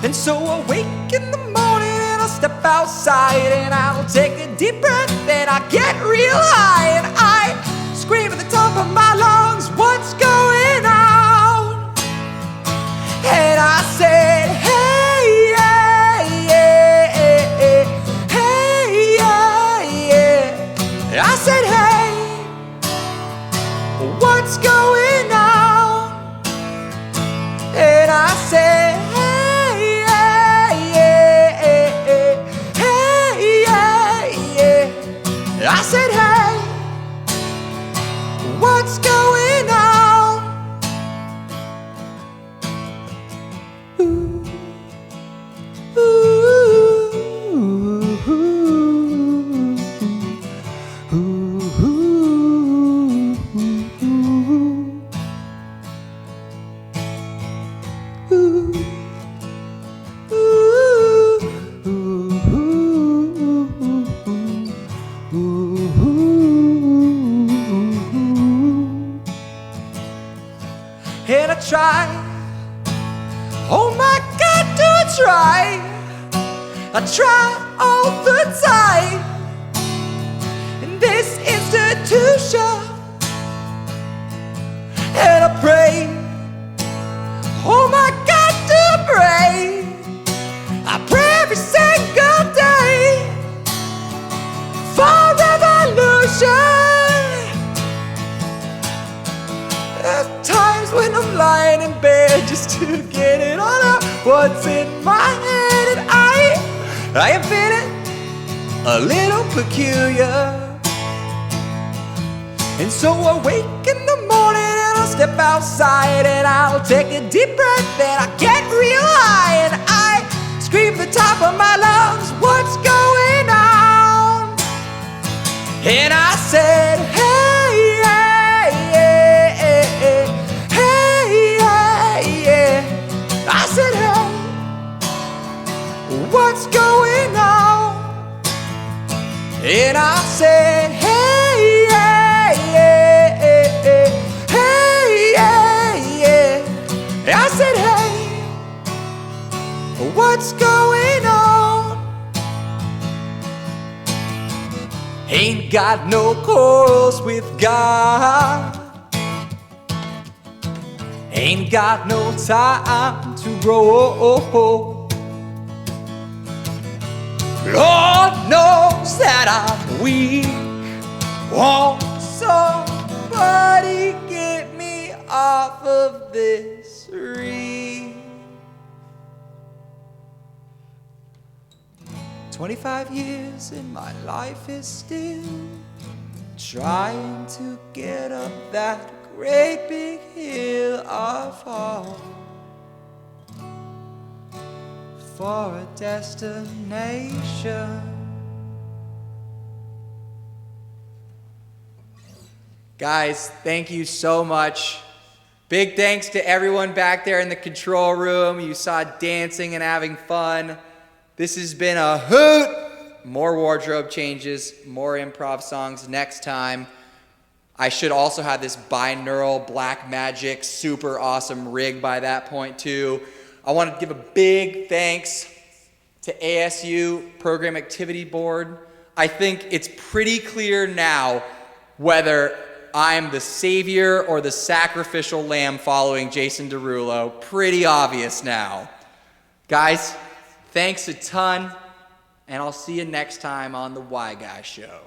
And so I wake in the morning and I'll step outside and I'll take a deep breath and I get real high and I scream at the top of my lungs, what's going on? And I said, hey, yeah, yeah, yeah, hey, yeah, yeah. I said, hey, what's going on? And I said, hey, yeah, yeah, yeah, hey, yeah, yeah. I said, hey, what's going on? Ooh, ooh, ooh, ooh, and I try, oh my God, do I try? I try all the time in this institution, and I pray, oh my God, do I pray? I pray every single day for revolution. There's times when I'm lying in bed just to get it all out what's in my head, and I am feeling a little peculiar. And so I wake in the morning and I'll step outside and I'll take a deep breath and I get real high and I scream at the top of my lungs, what's going on? And I said, hey, yeah, yeah, yeah, hey, yeah, yeah. I said, hey, what's going on? And I said, hey, yeah, yeah, yeah, hey, yeah, yeah. I said, hey, what's going on? Ain't got no quarrels with God. Ain't got no time to grow. Lord knows that I'm weak. Won't somebody get me off of this reef? 25 years and my life is still trying to get up that great big hill of hope for a destination. Guys, thank you so much. Big thanks to everyone back there in the control room. You saw dancing and having fun. This has been a hoot. More wardrobe changes, more improv songs next time. I should also have this binaural black magic super awesome rig by that point too. I want to give a big thanks to ASU Program Activity Board. I think it's pretty clear now whether I'm the savior or the sacrificial lamb following Jason Derulo. Pretty obvious now. Guys, thanks a ton, and I'll see you next time on the WyGuy Show.